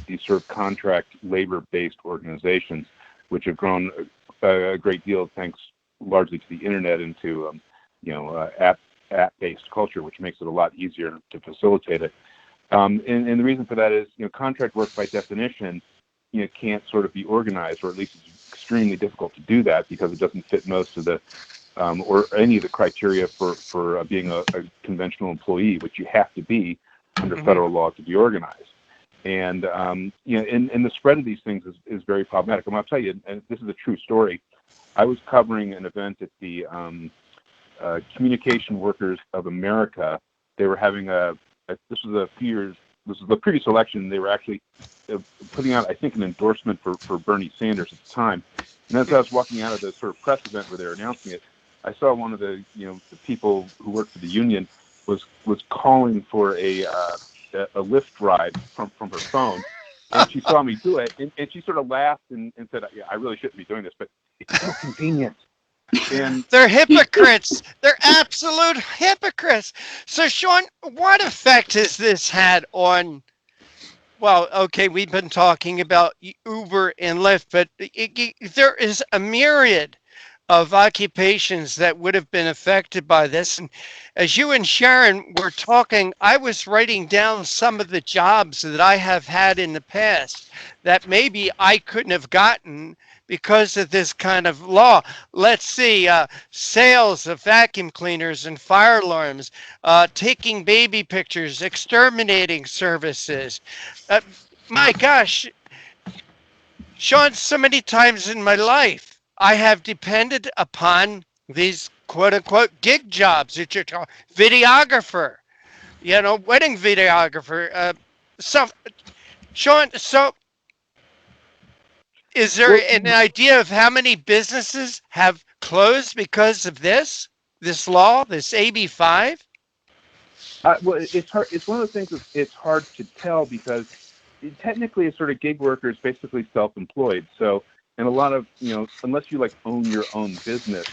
these sort of contract labor-based organizations, which have grown a great deal thanks largely to the internet and to app-based culture, which makes it a lot easier to facilitate it. And the reason for that is, contract work by definition, can't sort of be organized, or at least it's extremely difficult to do that because it doesn't fit most of the or any of the criteria for being a conventional employee, which you have to be under federal law to be organized. And and the spread of these things is very problematic. I'm going to tell you, and this is a true story. I was covering an event at the Communication Workers of America. They were having this was the previous election. They were actually putting out, I think, an endorsement for Bernie Sanders at the time. And as I was walking out of the sort of press event where they were announcing it, I saw one of the the people who worked for the union was calling for a Lyft ride from her phone, and she saw me do it, and she sort of laughed and said, "Yeah, I really shouldn't be doing this, but it's so convenient." And they're hypocrites. They're absolute hypocrites. So, Sean, what effect has this had on? Well, okay, we've been talking about Uber and Lyft, but there is a myriad of occupations that would have been affected by this. And as you and Sharron were talking, I was writing down some of the jobs that I have had in the past that maybe I couldn't have gotten because of this kind of law. Let's see, sales of vacuum cleaners and fire alarms, taking baby pictures, exterminating services. My gosh, Sean, so many times in my life, I have depended upon these quote-unquote gig jobs, which are called videographer, wedding videographer. Sean, so is there an idea of how many businesses have closed because of this law, this AB 5? Well, it's hard. It's one of the things it's hard to tell because technically a sort of gig worker is basically self-employed. So, and a lot of, unless you own your own business,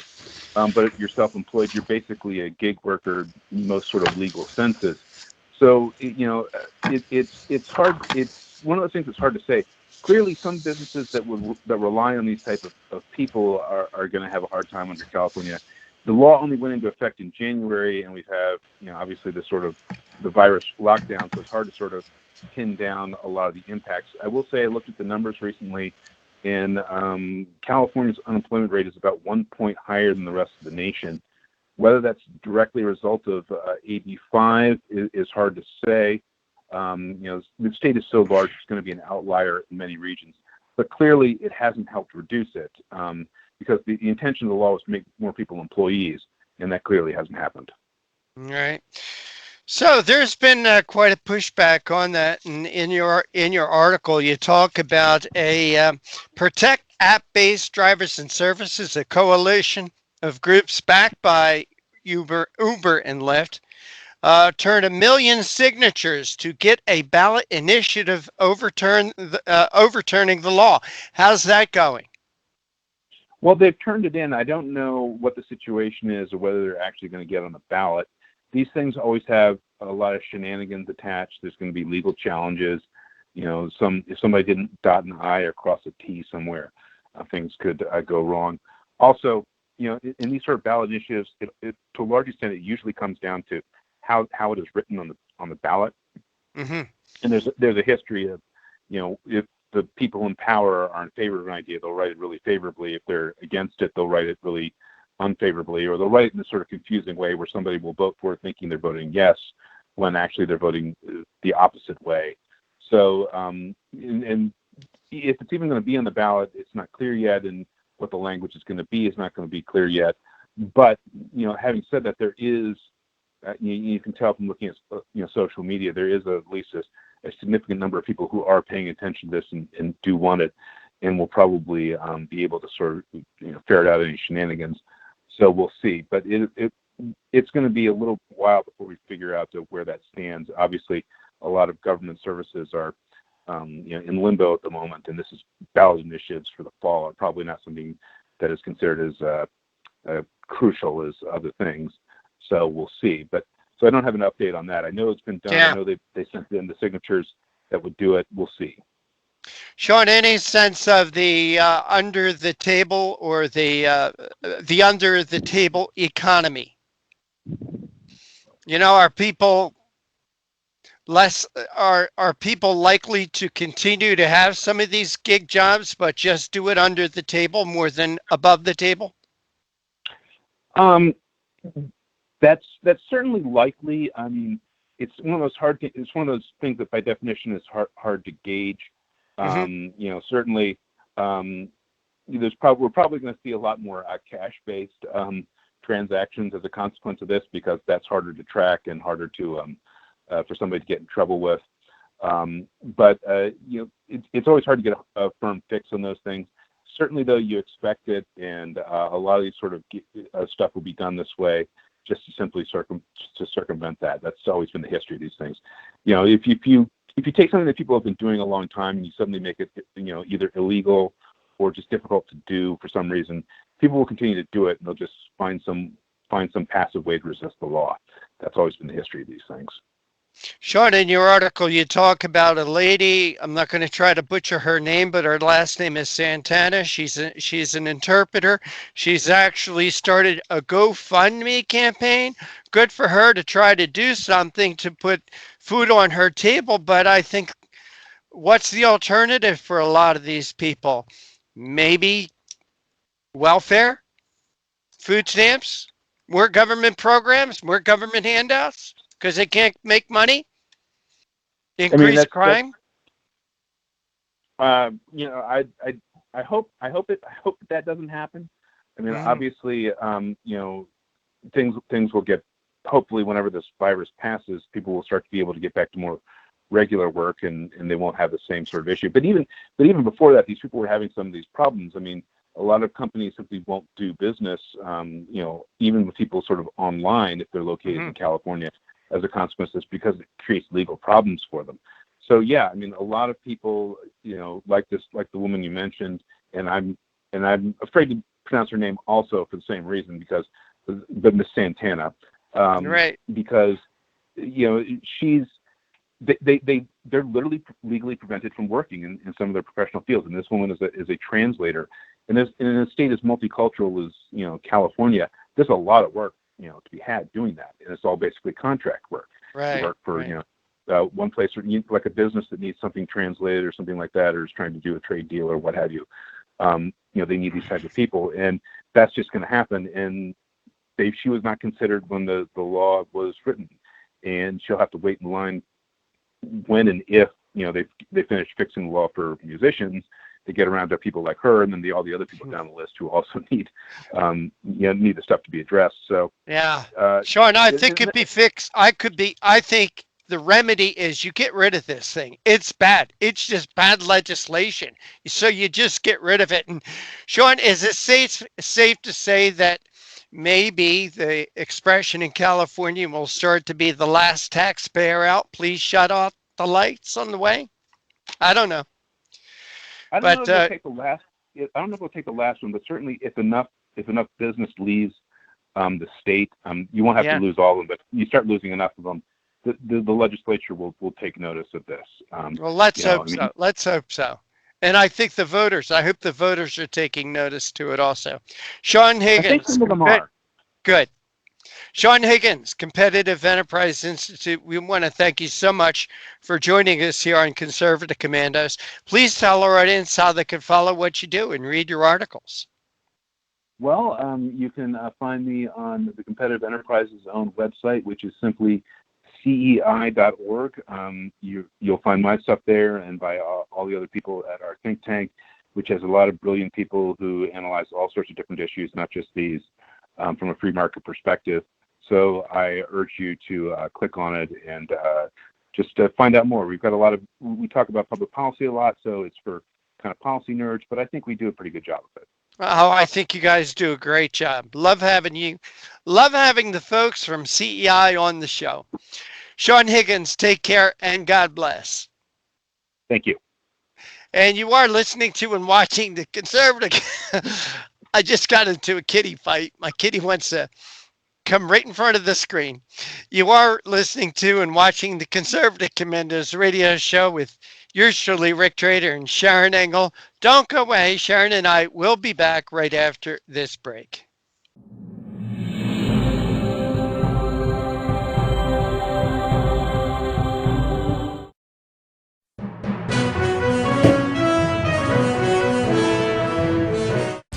but you're self-employed, you're basically a gig worker in most sort of legal senses. So, it's hard. It's one of the things that's hard to say. Clearly, some businesses that rely on these type of people are going to have a hard time under California. The law only went into effect in January, and we've had, obviously the virus lockdown, so it's hard to sort of pin down a lot of the impacts. I will say I looked at the numbers recently, and California's unemployment rate is about 1 point higher than the rest of the nation. Whether that's directly a result of AB 5 is hard to say. The state is so large, it's going to be an outlier in many regions. But clearly, it hasn't helped reduce it because the intention of the law was to make more people employees, and that clearly hasn't happened. All right. So there's been quite a pushback on that. And in your article, you talk about a Protect app-based drivers and services, a coalition of groups backed by Uber and Lyft, turned 1 million signatures to get a ballot initiative overturning the law. How's that going? Well, they've turned it in. I don't know what the situation is or whether they're actually going to get on the ballot. These things always have a lot of shenanigans attached. There's going to be legal challenges. If somebody didn't dot an I or cross a T somewhere, things could go wrong. Also, in these sort of ballot initiatives, to a large extent, it usually comes down to how it is written on the ballot. Mm-hmm. And there's a history of, if the people in power are in favor of an idea, they'll write it really favorably. If they're against it, they'll write it really unfavorably, or they'll write it in a sort of confusing way where somebody will vote for it thinking they're voting yes, when actually they're voting the opposite way. So, and if it's even going to be on the ballot, it's not clear yet, and what the language is going to be is not going to be clear yet. But, having said that, there is, you can tell from looking at, social media, there is at least a significant number of people who are paying attention to this and do want it, and will probably be able to sort of, ferret out any shenanigans. So we'll see. But it's going to be a little while before we figure out where that stands. Obviously, a lot of government services are in limbo at the moment, and this is ballot initiatives for the fall are probably not something that is considered as crucial as other things. So we'll see. But so I don't have an update on that. I know it's been done. Yeah. I know they sent in the signatures that would do it. We'll see. Sean, any sense of the under the table or the under the table economy? Are people are people likely to continue to have some of these gig jobs, but just do it under the table more than above the table? That's certainly likely. I mean, it's one of those things that by definition is hard to gauge. Certainly, we're probably going to see a lot more cash-based transactions as a consequence of this, because that's harder to track and harder to for somebody to get in trouble with. But it's always hard to get a firm fix on those things. Certainly, though, you expect it, and a lot of these sort of stuff will be done this way, just to simply circumvent that. That's always been the history of these things. If you take something that people have been doing a long time and you suddenly make it, either illegal or just difficult to do for some reason, people will continue to do it, and they'll just find some passive way to resist the law. That's always been the history of these things. Sean, in your article, you talk about a lady. I'm not going to try to butcher her name, but her last name is Santana. She's an interpreter. She's actually started a GoFundMe campaign. Good for her to try to do something to put food on her table. But I think, what's the alternative for a lot of these people? Maybe welfare, food stamps, more government programs, more government handouts, because they can't make money, increase crime. I hope that doesn't happen. I mean, obviously, things will get, hopefully, whenever this virus passes, people will start to be able to get back to more regular work, and they won't have the same sort of issue. But even before that, these people were having some of these problems. I mean, a lot of companies simply won't do business, even with people sort of online if they're located in California, as a consequence of this, because it creates legal problems for them. So yeah, I mean, a lot of people, like the woman you mentioned, and I'm afraid to pronounce her name also for the same reason, but Miss Santana, right? Because they're literally legally prevented from working in some of their professional fields, and this woman is a translator, and in a state as multicultural as California, there's a lot of work to be had doing that, and it's all basically contract work. Right. You work for one place, or like a business that needs something translated or something like that, or is trying to do a trade deal or what have you. They need these types of people, and that's just going to happen. And she was not considered when the law was written, and she'll have to wait in line when and if they finish fixing the law for musicians, to get around to people like her, and then all the other people down the list who also need the stuff to be addressed. So yeah, Sean, I think it could be fixed. I think the remedy is you get rid of this thing. It's bad. It's just bad legislation. So you just get rid of it. And Sean, is it safe to say that maybe the expression in California will start to be the last taxpayer out? Please shut off the lights on the way. I don't know. I don't know if we'll take the last. I don't know if we'll take the last one, but certainly if enough business leaves the state, you won't have to lose all of them, but you start losing enough of them, the legislature will take notice of this. Well, let's hope so. Let's hope so. And I think I hope the voters are taking notice to it also. Sean Higgins. I think some of them are. Good. Sean Higgins, Competitive Enterprise Institute, we want to thank you so much for joining us here on Conservative Commandos. Please tell our audience how they can follow what you do and read your articles. Well, you can find me on the Competitive Enterprise's own website, which is simply cei.org. You'll find my stuff there, and by all the other people at our think tank, which has a lot of brilliant people who analyze all sorts of different issues, not just these, from a free market perspective. So I urge you to click on it and just find out more. We've got we talk about public policy a lot, so it's for kind of policy nerds, but I think we do a pretty good job of it. Oh, I think you guys do a great job. Love having you. Love having the folks from CEI on the show. Sean Higgins, take care and God bless. Thank you. And you are listening to and watching the conservative. I just got into a kitty fight. My kitty wants to come right in front of the screen. You are listening to and watching the Conservative Commandos radio show with yours truly, Rick Trader and Sharron Engel. Don't go away. Sharron and I will be back right after this break.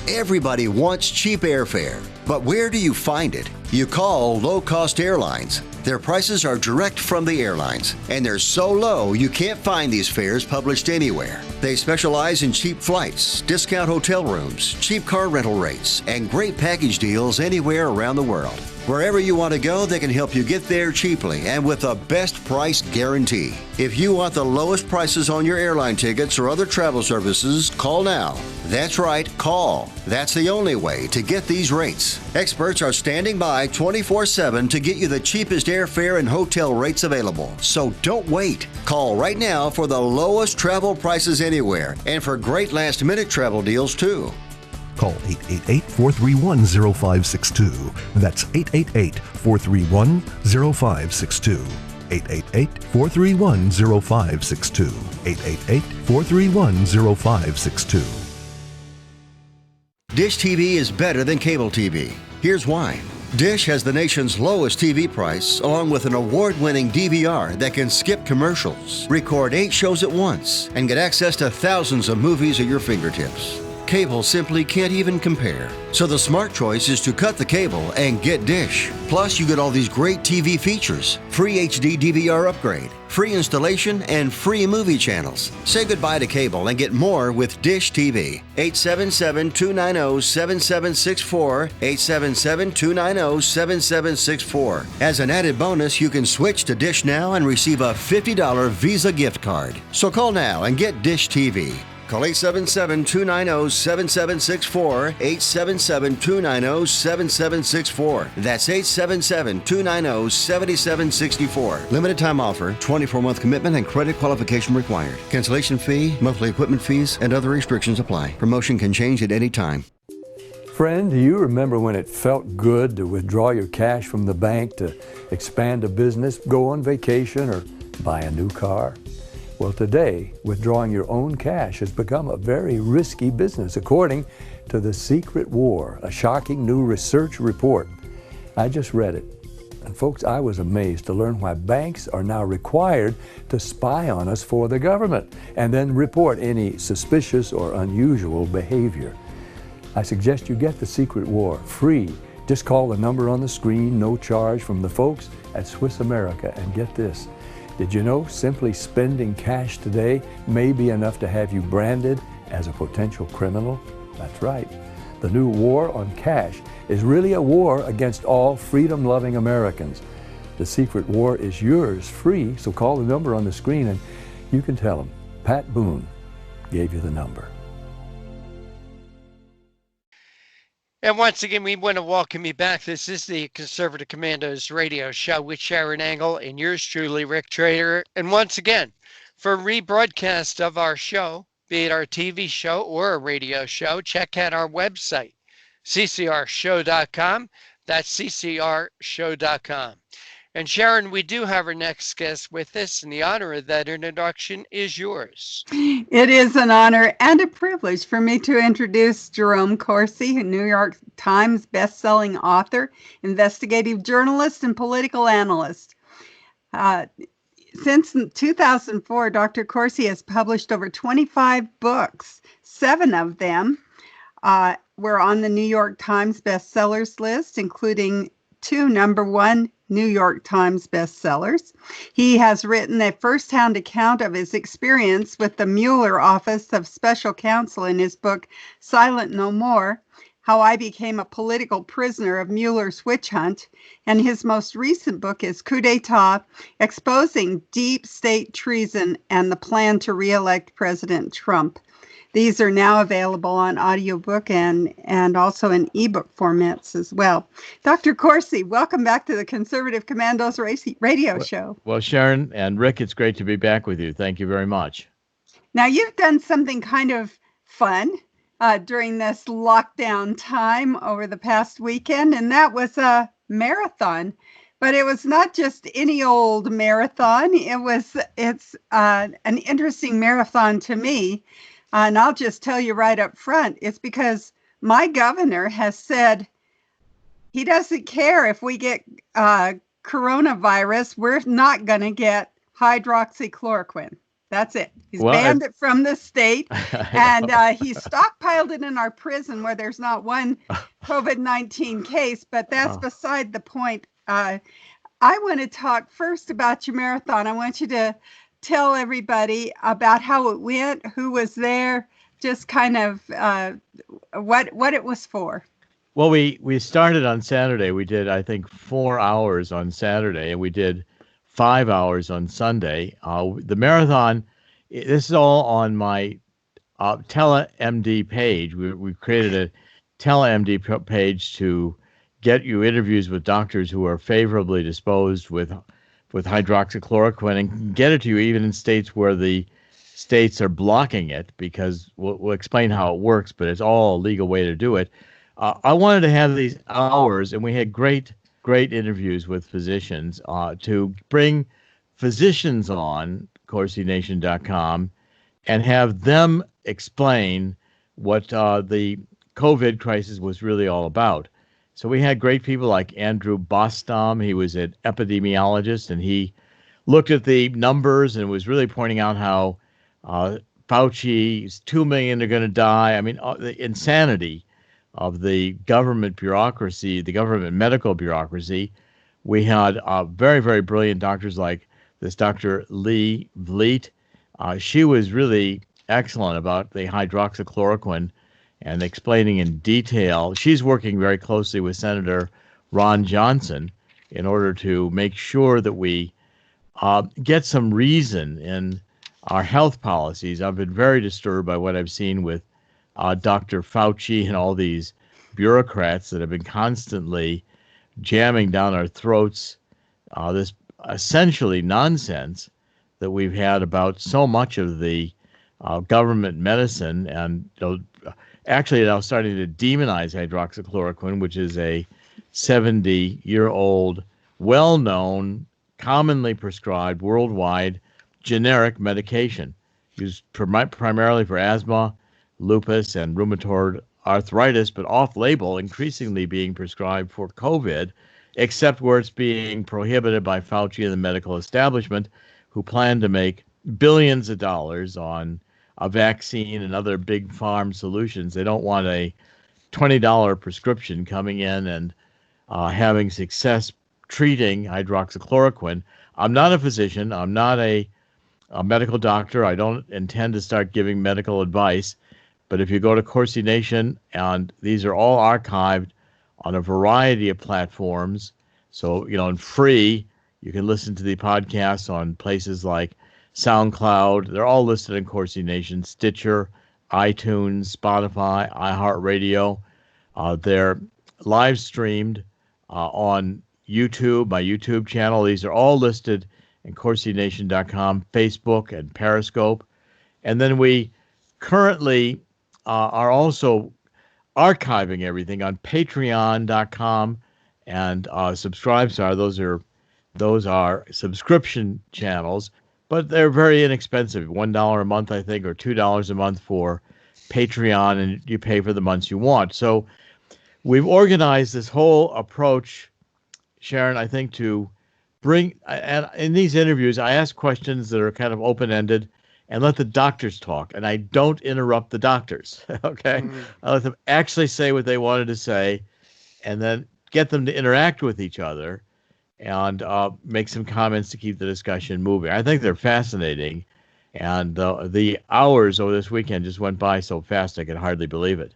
Everybody wants cheap airfare, but where do you find it? You call low-cost airlines. Their prices are direct from the airlines, and they're so low you can't find these fares published anywhere. They specialize in cheap flights, discount hotel rooms, cheap car rental rates, and great package deals anywhere around the world. Wherever you want to go, they can help you get there cheaply and with a best price guarantee. If you want the lowest prices on your airline tickets or other travel services, call now. That's right, call. That's the only way to get these rates. Experts are standing by 24/7 to get you the cheapest airfare and hotel rates available. So don't wait. Call right now for the lowest travel prices anywhere and for great last-minute travel deals too. Call 888-431-0562. That's 888-431-0562. 888-431-0562. 888-431-0562. Dish TV is better than cable TV. Here's why. Dish has the nation's lowest TV price, along with an award-winning DVR that can skip commercials, record 8 shows at once, and get access to thousands of movies at your fingertips. Cable simply can't even compare. So the smart choice is to cut the cable and get Dish. Plus, you get all these great TV features, free HD DVR upgrade, free installation, and free movie channels. Say goodbye to cable and get more with Dish TV. 877-290-7764, 877-290-7764. As an added bonus, you can switch to Dish now and receive a $50 Visa gift card. So call now and get Dish TV. Call 877-290-7764, 877-290-7764. That's 877-290-7764. Limited time offer, 24-month commitment and credit qualification required. Cancellation fee, monthly equipment fees, and other restrictions apply. Promotion can change at any time. Friend, do you remember when it felt good to withdraw your cash from the bank to expand a business, go on vacation, or buy a new car? Well, today, withdrawing your own cash has become a very risky business, according to The Secret War, a shocking new research report. I just read it. And folks, I was amazed to learn why banks are now required to spy on us for the government and then report any suspicious or unusual behavior. I suggest you get The Secret War free. Just call the number on the screen, no charge, from the folks at Swiss America, and get this. Did you know simply spending cash today may be enough to have you branded as a potential criminal? That's right. The new war on cash is really a war against all freedom-loving Americans. The Secret War is yours free, so call the number on the screen and you can tell them Pat Boone gave you the number. And once again, we want to welcome you back. This is the Conservative Commandos radio show with Sharron Engel and yours truly, Rick Trader. And once again, for a rebroadcast of our show, be it our TV show or a radio show, check out our website, ccrshow.com. That's ccrshow.com. And Sharron, we do have our next guest with us, and the honor of that introduction is yours. It is an honor and a privilege for me to introduce Jerome Corsi, a New York Times best-selling author, investigative journalist, and political analyst. Since 2004, Dr. Corsi has published over 25 books. 7 of them were on the New York Times bestsellers list, including 2 #1 New York Times bestsellers. He has written a first-hand account of his experience with the Mueller Office of Special Counsel in his book, Silent No More, How I Became a Political Prisoner of Mueller's Witch Hunt. And his most recent book is Coup d'etat, Exposing Deep State Treason and the Plan to Re-elect President Trump. These are now available on audiobook and also in ebook formats as well. Dr. Corsi, welcome back to the Conservative Commandos radio show. Well, Sharron and Rick, it's great to be back with you. Thank you very much. Now, you've done something kind of fun during this lockdown time over the past weekend, and that was a marathon. But it was not just any old marathon. It's an interesting marathon to me. And I'll just tell you right up front, it's because my governor has said he doesn't care if we get coronavirus. We're not going to get hydroxychloroquine. That's it. He's banned it from the state, and he's stockpiled it in our prison where there's not one COVID-19 case, but that's beside the point. I want to talk first about your marathon. I want you to tell everybody about how it went, who was there, just kind of what it was for. Well, we started on Saturday. We did, I think, 4 hours on Saturday, and we did 5 hours on Sunday. The marathon, this is all on my TeleMD page. We created a TeleMD page to get you interviews with doctors who are favorably disposed with hydroxychloroquine and get it to you even in states where the states are blocking it, because we'll explain how it works, but it's all a legal way to do it. I wanted to have these hours, and we had great interviews with physicians to bring physicians on CorsiNation.com and have them explain what the COVID crisis was really all about. So we had great people like Andrew Bostom. He was an epidemiologist, and he looked at the numbers and was really pointing out how Fauci's 2 million are going to die. I mean, the insanity of the government bureaucracy, the government medical bureaucracy. We had very, very brilliant doctors like this Dr. Lee Vliet. She was really excellent about the hydroxychloroquine and explaining in detail. She's working very closely with Senator Ron Johnson in order to make sure that we get some reason in our health policies. I've been very disturbed by what I've seen with Dr. Fauci and all these bureaucrats that have been constantly jamming down our throats this essentially nonsense that we've had about so much of the government medicine, and actually now starting to demonize hydroxychloroquine, which is a 70-year-old, well-known, commonly prescribed worldwide generic medication used primarily for asthma, lupus, and rheumatoid arthritis, but off-label, increasingly being prescribed for COVID, except where it's being prohibited by Fauci and the medical establishment, who plan to make billions of dollars on a vaccine and other big farm solutions. They don't want a $20 prescription coming in and having success treating hydroxychloroquine. I'm not a physician. I'm not a medical doctor. I don't intend to start giving medical advice. But if you go to Corsi Nation, and these are all archived on a variety of platforms, so, and free, you can listen to the podcasts on places like SoundCloud. They're all listed in Corsi Nation, Stitcher, iTunes, Spotify, iHeartRadio. They're live streamed on YouTube, my YouTube channel. These are all listed in CorsiNation.com, Facebook, and Periscope. And then we currently are also archiving everything on Patreon.com and Subscribestar. Those are subscription channels, but they're very inexpensive. $1 a month, I think, or $2 a month for Patreon, and you pay for the months you want. So we've organized this whole approach, Sharron, I think, to bring, and in these interviews, I ask questions that are kind of open-ended and let the doctors talk. And I don't interrupt the doctors, okay? Mm-hmm. I let them actually say what they wanted to say and then get them to interact with each other and make some comments to keep the discussion moving. I think they're fascinating. And the hours over this weekend just went by so fast I could hardly believe it.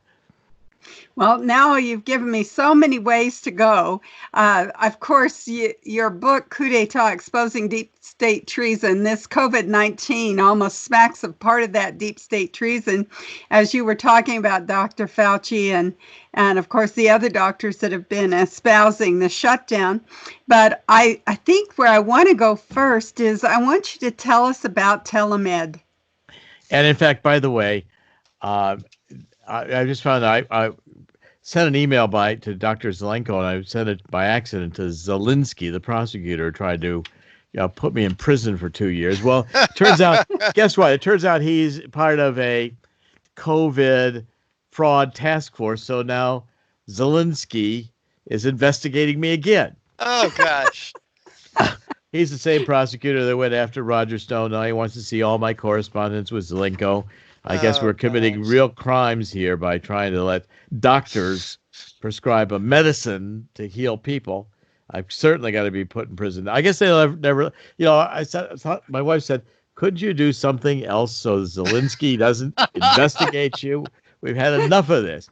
Well, now you've given me so many ways to go. Of course, your book, Coup d'etat, Exposing Deep State Treason, this COVID-19 almost smacks of part of that deep state treason, as you were talking about Dr. Fauci and of course, the other doctors that have been espousing the shutdown. But I think where I want to go first is I want you to tell us about TeleMed. And in fact, by the way, I just found I sent an email to Dr. Zelenko, and I sent it by accident to Zelensky, the prosecutor, tried to put me in prison for 2 years. Well, turns out, guess what? It turns out he's part of a COVID fraud task force. So now Zelensky is investigating me again. Oh, gosh. He's the same prosecutor that went after Roger Stone. Now he wants to see all my correspondence with Zelenko. I guess we're committing real crimes here by trying to let doctors prescribe a medicine to heal people. I've certainly got to be put in prison. I guess they'll never, I thought my wife said, could you do something else so Zelensky doesn't investigate you? We've had enough of this.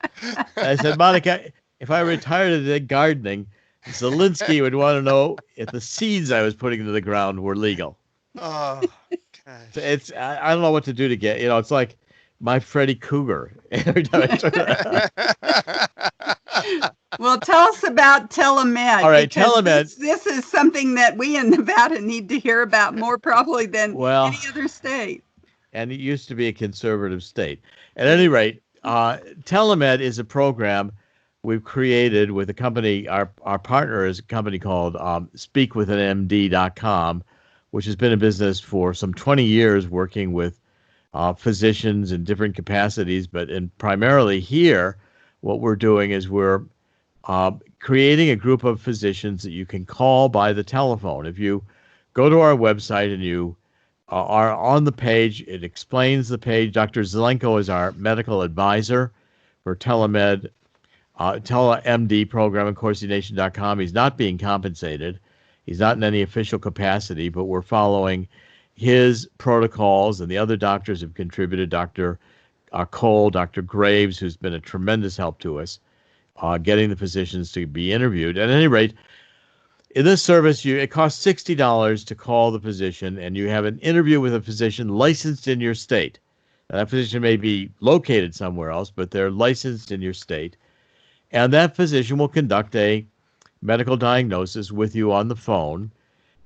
And I said, Monica, if I retired today gardening, Zelensky would want to know if the seeds I was putting into the ground were legal. Oh, gosh. I don't know what to do to get, it's like my Freddy Cougar. Every time I turn Well, tell us about TeleMed. All right, TeleMed. This is something that we in Nevada need to hear about more probably than any other state. And it used to be a conservative state. At any rate, TeleMed is a program we've created with a company. Our partner is a company called SpeakWithAnMD.com, which has been in business for some 20 years working with physicians in different capacities. But primarily here, what we're doing is we're creating a group of physicians that you can call by the telephone. If you go to our website and you are on the page, it explains the page. Dr. Zelenko is our medical advisor for TeleMed, TeleMD program at CorsiNation.com. He's not being compensated. He's not in any official capacity, but we're following his protocols, and the other doctors have contributed. Dr. Cole, Dr. Graves, who's been a tremendous help to us, getting the physicians to be interviewed. At any rate, in this service, it costs $60 to call the physician, and you have an interview with a physician licensed in your state. Now, that physician may be located somewhere else, but they're licensed in your state. And that physician will conduct a medical diagnosis with you on the phone.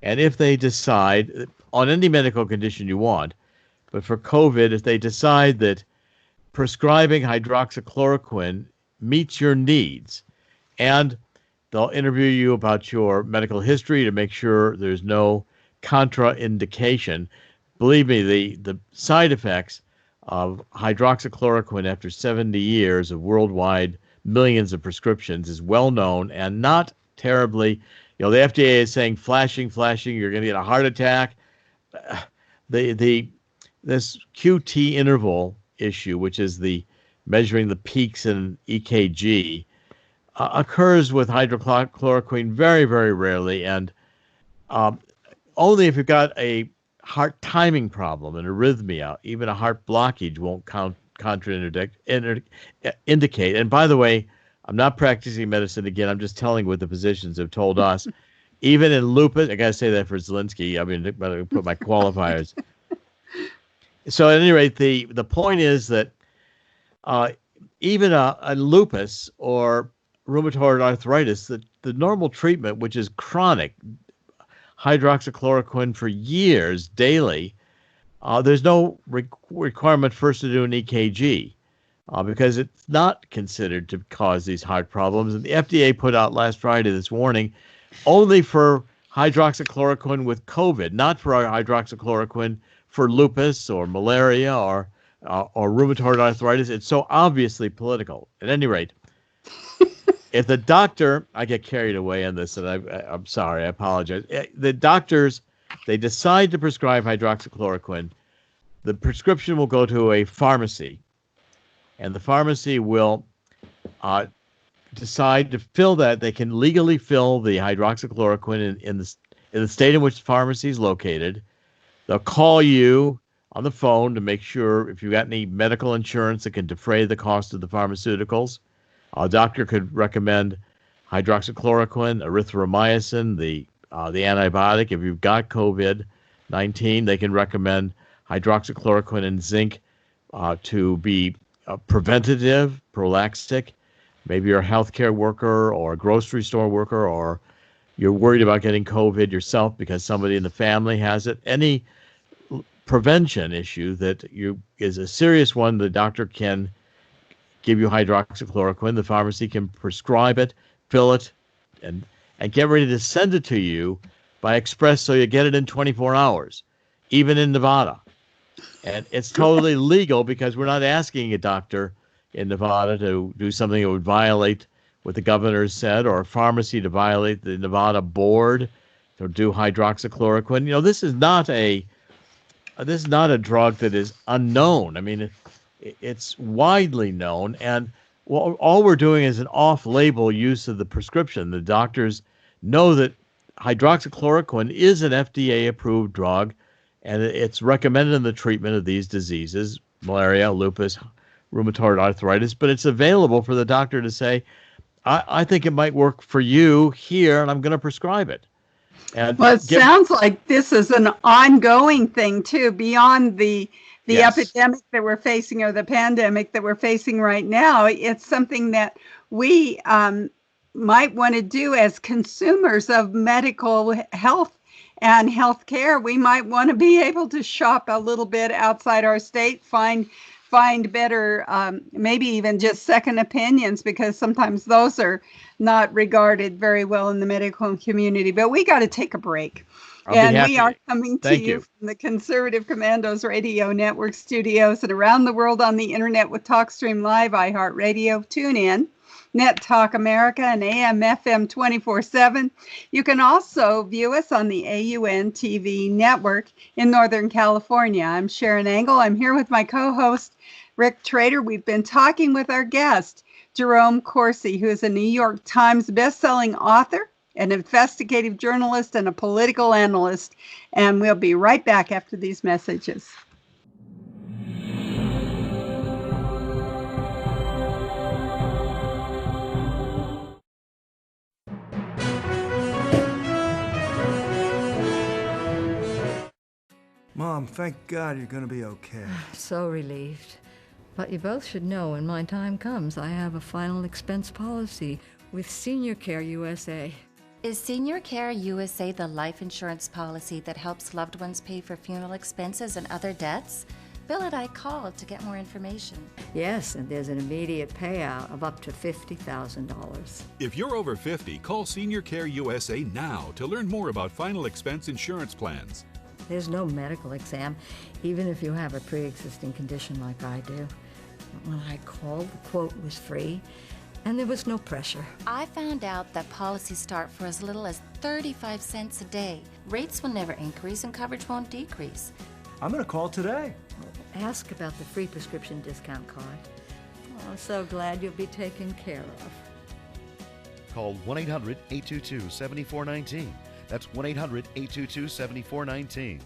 And if they decide, on any medical condition you want, but for COVID, if they decide that prescribing hydroxychloroquine meets your needs, and they'll interview you about your medical history to make sure there's no contraindication. Believe me, the side effects of hydroxychloroquine after 70 years of worldwide millions of prescriptions is well known and not terribly, the FDA is saying flashing, you're going to get a heart attack. This QT interval issue, which is the measuring the peaks in EKG, occurs with hydroxychloroquine very, very rarely, and only if you've got a heart timing problem, an arrhythmia, even a heart blockage won't indicate. And by the way, I'm not practicing medicine again. I'm just telling what the physicians have told us. Even in lupus, I got to say that for Zelensky. I mean, I put my qualifiers. So at any rate, the point is that even a lupus or rheumatoid arthritis, the normal treatment, which is chronic, hydroxychloroquine for years daily, there's no requirement first to do an EKG because it's not considered to cause these heart problems. And the FDA put out last Friday this warning only for hydroxychloroquine with COVID, not for hydroxychloroquine for lupus or malaria or rheumatoid arthritis. It's so obviously political. At any rate, if the doctor, I get carried away on this, and I'm sorry, I apologize. The doctors, they decide to prescribe hydroxychloroquine. The prescription will go to a pharmacy, and the pharmacy will decide to fill that. They can legally fill the hydroxychloroquine in the state in which the pharmacy is located. They'll call you on the phone to make sure if you've got any medical insurance that can defray the cost of the pharmaceuticals. A doctor could recommend hydroxychloroquine, erythromycin, the antibiotic. If you've got COVID-19, they can recommend hydroxychloroquine and zinc to be preventative, prophylactic. Maybe you're a healthcare worker or a grocery store worker, or you're worried about getting COVID yourself because somebody in the family has it. Any prevention issue that is a serious one. The doctor can give you hydroxychloroquine. The pharmacy can prescribe it, fill it, and get ready to send it to you by express so you get it in 24 hours, even in Nevada. And it's totally legal because we're not asking a doctor in Nevada to do something that would violate what the governor said, or a pharmacy to violate the Nevada board to do hydroxychloroquine. You know, this is not a drug that is unknown. I mean, it's widely known, and all we're doing is an off-label use of the prescription. The doctors know that hydroxychloroquine is an FDA-approved drug, and it's recommended in the treatment of these diseases, malaria, lupus, rheumatoid arthritis, but it's available for the doctor to say, I think it might work for you here, and I'm going to prescribe it. And well, it sounds like this is an ongoing thing, too, beyond the epidemic that we're facing, or the pandemic that we're facing right now. It's something that we might want to do as consumers of medical health and healthcare. We might want to be able to shop a little bit outside our state, find better, maybe even just second opinions, because sometimes those are not regarded very well in the medical community. But we got to take a break. And we are coming to you from the Conservative Commandos Radio Network studios and around the world on the internet with TalkStream Live, iHeartRadio, TuneIn, Net Talk America, and AM FM 24/7. You can also view us on the AUN TV network in Northern California. I'm Sharron Angle. I'm here with my co-host, Rick Trader. We've been talking with our guest, Jerome Corsi, who is a New York Times best-selling author, an investigative journalist, and a political analyst. And we'll be right back after these messages. Mom, thank God you're going to be okay. So relieved. But you both should know when my time comes, I have a final expense policy with Senior Care USA. Is Senior Care USA the life insurance policy that helps loved ones pay for funeral expenses and other debts? Bill and I called to get more information. Yes, and there's an immediate payout of up to $50,000. If you're over 50, call Senior Care USA now to learn more about final expense insurance plans. There's no medical exam, even if you have a pre-existing condition like I do. When I called, the quote was free, and there was no pressure. I found out that policies start for as little as 35 cents a day. Rates will never increase and coverage won't decrease. I'm going to call today. Ask about the free prescription discount card. Oh, I'm so glad you'll be taken care of. Call 1-800-822-7419. That's 1-800-822-7419.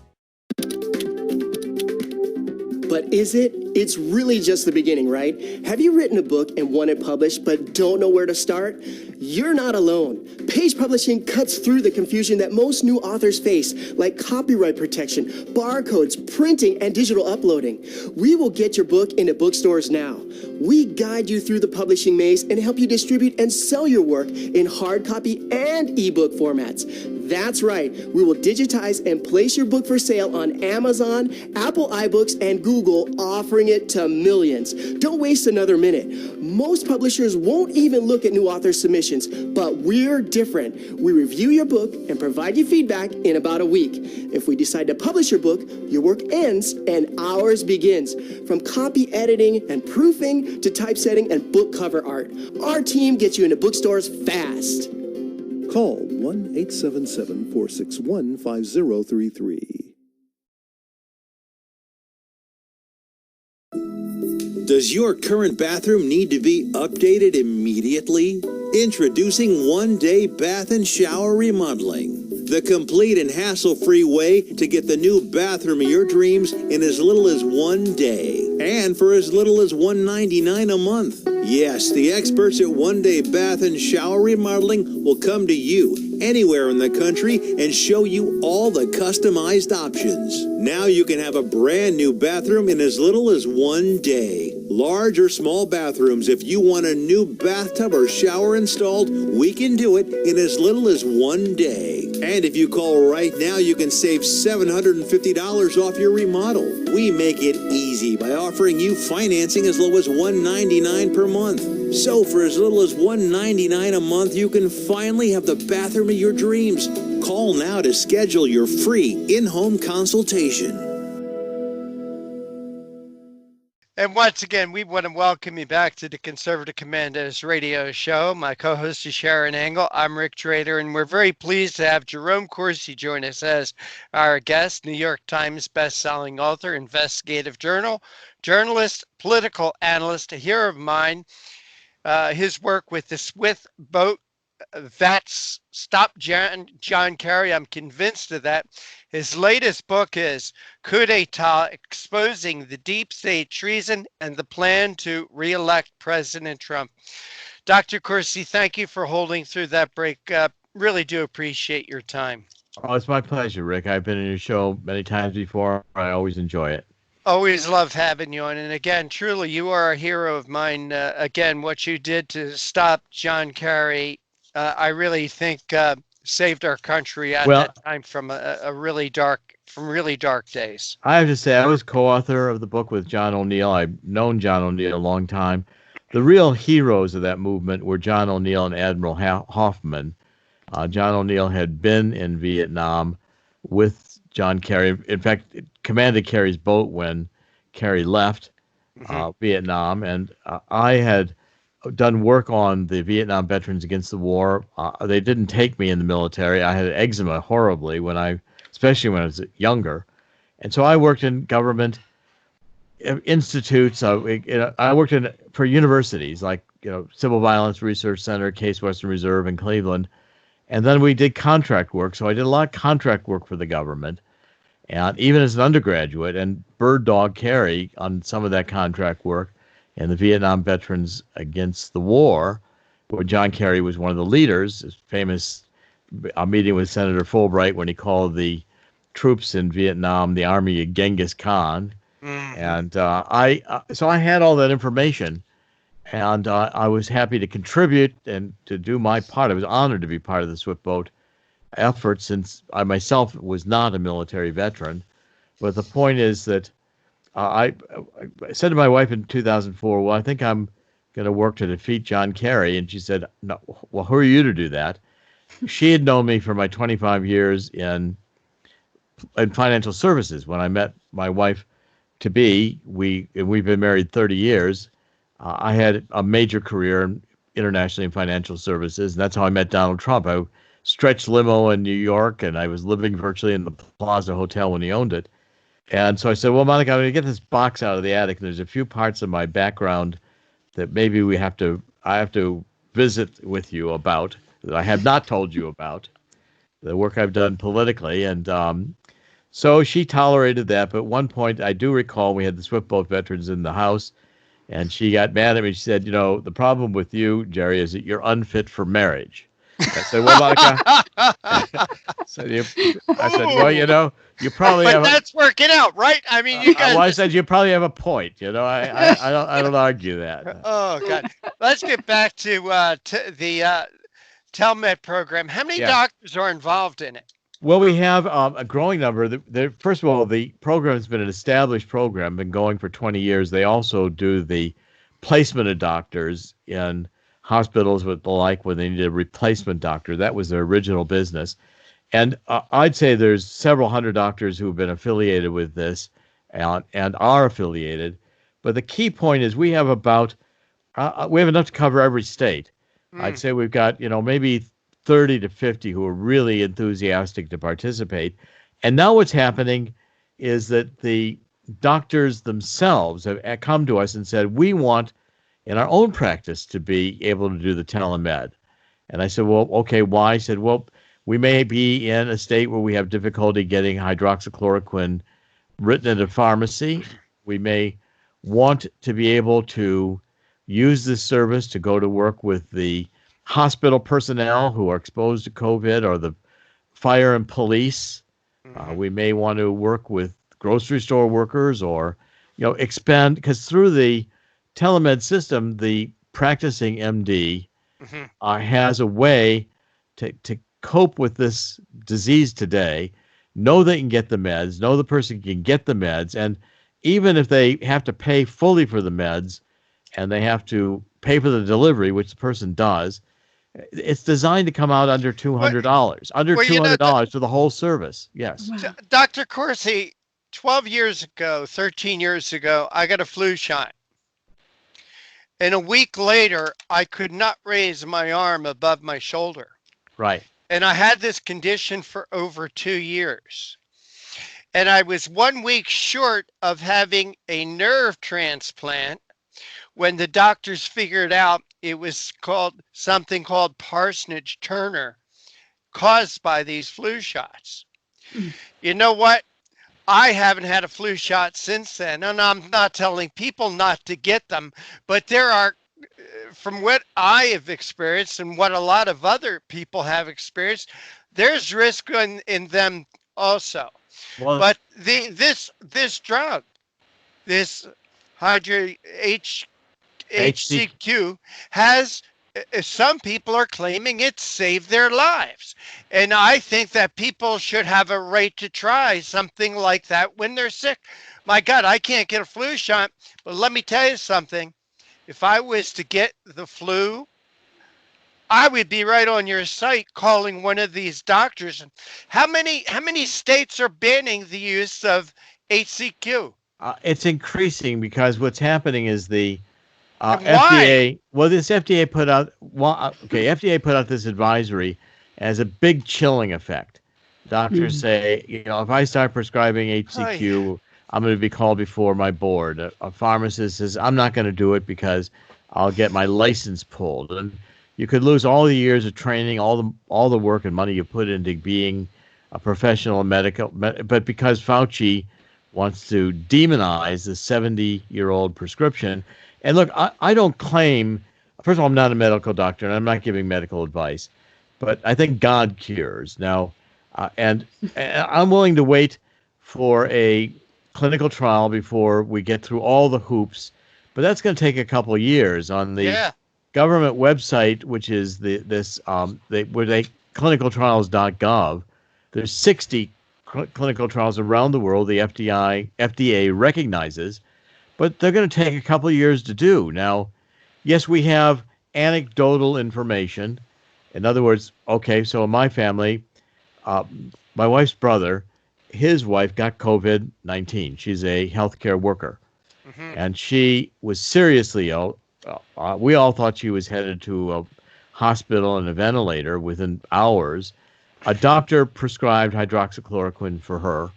But is it? It's really just the beginning, right? Have you written a book and want it published but don't know where to start? You're not alone. Page publishing cuts through the confusion that most new authors face, like copyright protection, barcodes, printing, and digital uploading. We will get your book into bookstores now. We guide you through the publishing maze and help you distribute and sell your work in hard copy and ebook formats. That's right. We will digitize and place your book for sale on Amazon, Apple iBooks, and Google, offering it to millions. Don't waste another minute. Most publishers won't even look at new author submissions, but we're different. We review your book and provide you feedback in about a week. If we decide to publish your book, your work ends and ours begins. From copy editing and proofing to typesetting and book cover art, our team gets you into bookstores fast. Call 1-877-461-5033. Does your current bathroom need to be updated immediately? Introducing one-day bath and shower remodeling. The complete and hassle-free way to get the new bathroom of your dreams in as little as 1 day. And for as little as $199 a month. Yes, the experts at One Day Bath and Shower Remodeling will come to you anywhere in the country and show you all the customized options. Now you can have a brand new bathroom in as little as 1 day. Large or small bathrooms, if you want a new bathtub or shower installed, we can do it in as little as 1 day. And if you call right now, you can save $750 off your remodel. We make it easy by offering you financing as low as $199 per month. So for as little as $199 a month, you can finally have the bathroom of your dreams. Call now to schedule your free in-home consultation. And once again, we want to welcome you back to the Conservative Commandos radio show. My co-host is Sharron Engel. I'm Rick Trader, and we're very pleased to have Jerome Corsi join us as our guest, New York Times best-selling author, investigative journalist, political analyst, a hero of mine. His work with the Swift boat that's stopped John Kerry. I'm convinced of that. His latest book is Coup d'etat, exposing the deep state treason and the plan to re-elect President Trump. Dr. Corsi, thank you for holding through that break. Really do appreciate your time. Oh, it's my pleasure, Rick. I've been in your show many times before. I always enjoy it. Always love having you on. And again, truly, you are a hero of mine. Again, what you did to stop John Kerry, I really think saved our country at that time from really dark days. I have to say, I was co-author of the book with John O'Neill. I've known John O'Neill a long time. The real heroes of that movement were John O'Neill and Admiral Hoffman. John O'Neill had been in Vietnam with John Kerry. In fact, commanded Kerry's boat when Kerry left Vietnam. And I had done work on the Vietnam veterans against the war. They didn't take me in the military. I had eczema horribly especially when I was younger. And so I worked in government institutes. I worked for universities like, Civil Violence Research Center, Case Western Reserve in Cleveland. And then we did contract work. So I did a lot of contract work for the government. And even as an undergraduate, and Bird Dog Kerry on some of that contract work, and the Vietnam Veterans Against the War, where John Kerry was one of the leaders. His famous meeting with Senator Fulbright when he called the troops in Vietnam the Army of Genghis Khan. And so I had all that information, and I was happy to contribute and to do my part. I was honored to be part of the Swift boat effort, since I myself was not a military veteran. But the point is that I said to my wife in 2004, well, I think I'm going to work to defeat John Kerry. And she said, no, well, who are you to do that? She had known me for my 25 years in financial services. When I met my wife-to-be, we've been married 30 years. I had a major career internationally in financial services, and that's how I met Donald Trump. I stretched limo in New York, and I was living virtually in the Plaza Hotel when he owned it. And so I said, well, Monica, I'm going to get this box out of the attic. There's a few parts of my background that maybe I have to visit with you about, that I have not told you about, the work I've done politically. And so she tolerated that. But at one point, I do recall we had the Swift boat veterans in the house, and she got mad at me. She said, the problem with you, Jerry, is that you're unfit for marriage. I said, well, Monica, I said, well, you probably but have. That's working out, right? I mean, you guys. Well, I said you probably have a point. I don't argue that. Oh God, let's get back to the TeleMed program. How many doctors are involved in it? Well, we have a growing number. First of all, the program has been an established program, been going for 20 years. They also do the placement of doctors in hospitals with the like when they need a replacement doctor. That was their original business. And I'd say there's several hundred doctors who have been affiliated with this and are affiliated. But the key point is we have enough to cover every state. I'd say we've got, maybe 30 to 50 who are really enthusiastic to participate. And now what's happening is that the doctors themselves have come to us and said, we want in our own practice to be able to do the telemed. And I said, well, okay, why? I said, well, we may be in a state where we have difficulty getting hydroxychloroquine written at a pharmacy. We may want to be able to use this service to go to work with the hospital personnel who are exposed to COVID, or the fire and police. We may want to work with grocery store workers, or expand, because through the telemed system, the practicing MD has a way to cope with this disease today know they can get the meds, know the person can get the meds, and even if they have to pay fully for the meds and they have to pay for the delivery, which the person does, it's designed to come out under $200, under $200 for the whole service. Yes. Dr. Corsi, 12 years ago, 13 years ago, I got a flu shot. And a week later, I could not raise my arm above my shoulder. Right. And I had this condition for over 2 years. And I was 1 week short of having a nerve transplant when the doctors figured out it was something called Parsonage Turner, caused by these flu shots. You know what? I haven't had a flu shot since then, and I'm not telling people not to get them, but there are, from what I have experienced and what a lot of other people have experienced, there's risk in them also. Well, but this drug, this HCQ, has, some people are claiming it saved their lives. And I think that people should have a right to try something like that when they're sick. My God, I can't get a flu shot, but let me tell you something. If I was to get the flu, I would be right on your site calling one of these doctors. How many states are banning the use of HCQ? It's increasing because what's happening is the FDA. Well, this FDA put out. FDA put out this advisory as a big chilling effect. Doctors say, if I start prescribing HCQ, I'm going to be called before my board. A pharmacist says, I'm not going to do it because I'll get my license pulled. And you could lose all the years of training, all the work and money you put into being a professional but because Fauci wants to demonize the 70-year-old prescription. And look, I don't claim, first of all, I'm not a medical doctor and I'm not giving medical advice, but I think God cures. Now, and I'm willing to wait for a clinical trial before we get through all the hoops, but that's going to take a couple of years. On the government website, which is clinicaltrials.gov, there's 60 clinical trials around the world the FDA recognizes, but they're going to take a couple of years to do. Now, yes, we have anecdotal information. In other words, okay, so in my family, my wife's brother, his wife got COVID-19. She's a healthcare worker, and she was seriously ill. We all thought she was headed to a hospital and a ventilator within hours. A doctor prescribed hydroxychloroquine for her.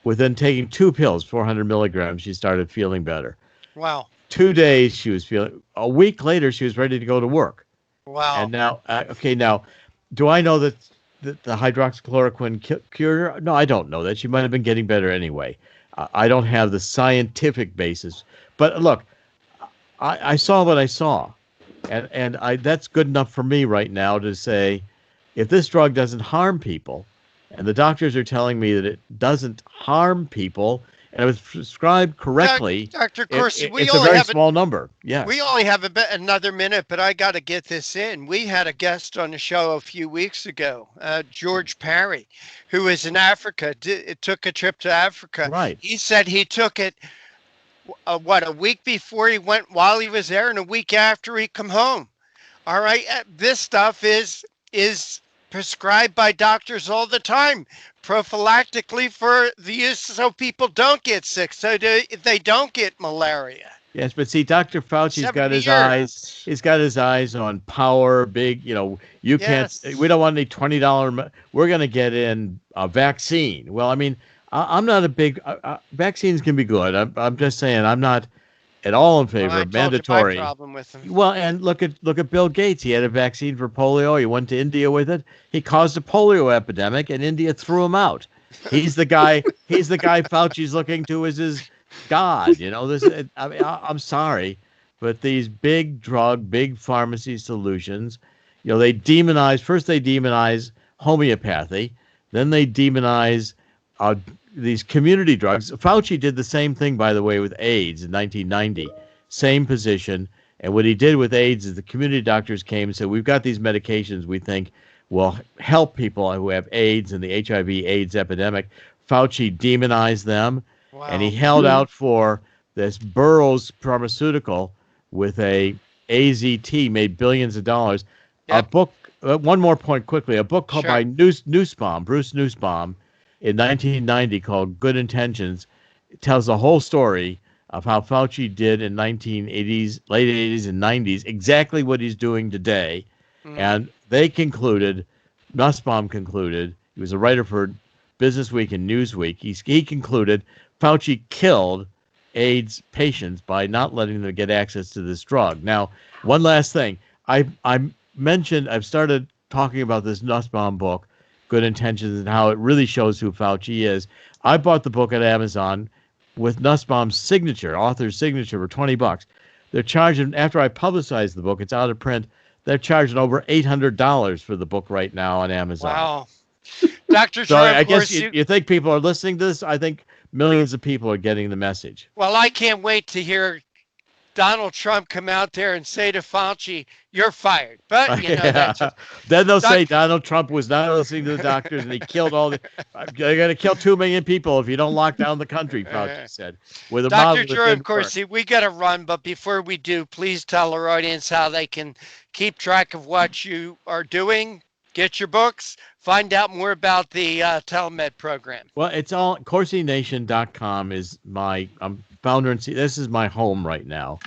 Within taking 2 pills, 400 milligrams, she started feeling better. Wow. 2 days she was feeling. A week later, she was ready to go to work. Wow. And now, now, do I know that the hydroxychloroquine cured her? No, I don't know that. She might have been getting better anyway. I don't have the scientific basis. But look, I saw what I saw. And that's good enough for me right now to say, if this drug doesn't harm people, and the doctors are telling me that it doesn't harm people, and it was prescribed correctly, Dr. Corsi, it's a very small number. Yeah. We only have another minute, but I got to get this in. We had a guest on the show a few weeks ago, George Parry, who was in Africa. Took a trip to Africa. Right. He said he took it, a week before he went while he was there, and a week after he come home. All right. This stuff is prescribed by doctors all the time, prophylactically for the use so people don't get sick, so they don't get malaria. Yes, but see, Dr. Fauci's got his eyes. He's got his eyes on power, big. You can't. We don't want any $20. We're going to get in a vaccine. Well, I mean, I'm not a big. Vaccines can be good. I'm just saying, I'm not at all in favor of mandatory. My problem with them. Well, and look at Bill Gates. He had a vaccine for polio. He went to India with it. He caused a polio epidemic, and India threw him out. He's the guy. He's the guy Fauci's looking to as his God. I'm sorry, but these big pharmacy solutions, they demonize homeopathy, then they demonize these community drugs. Fauci did the same thing, by the way, with AIDS in 1990. Same position. And what he did with AIDS is the community doctors came and said, we've got these medications we think will help people who have AIDS and the HIV/AIDS epidemic. Fauci demonized them, and he held out for this Burroughs pharmaceutical with a AZT, made billions of dollars. A book, one more point quickly, a book called by Newsom, Bruce Newsom, in 1990 called Good Intentions, tells the whole story of how Fauci did in 1980s, late 80s and 90s, exactly what he's doing today. And they concluded, Nussbaum concluded, he was a writer for Business Week and Newsweek, he concluded Fauci killed AIDS patients by not letting them get access to this drug. Now, one last thing. I've started talking about this Nussbaum book, Good Intentions, and how it really shows who Fauci is. I bought the book at Amazon with Nussbaum's signature, author's signature, for $20. They're charging, after I publicized the book, it's out of print, they're charging over $800 for the book right now on Amazon. Wow. Dr. So Jerome, I guess Corsi, you think people are listening to this? I think millions of people are getting the message. well, I can't wait to hear Donald Trump come out there and say to Fauci, "You're fired." But you know, that's just, then they'll say Donald Trump was not listening to the doctors and he killed all the. They're going to kill 2 million people if you don't lock down the country. Fauci said. With a model Dr. that Jerome didn't work. Corsi, we got to run, but before we do, please tell our audience how they can keep track of what you are doing, get your books, find out more about the TeleMed program. Well, it's all CorsiNation.com is I'm founder and this is my home right now.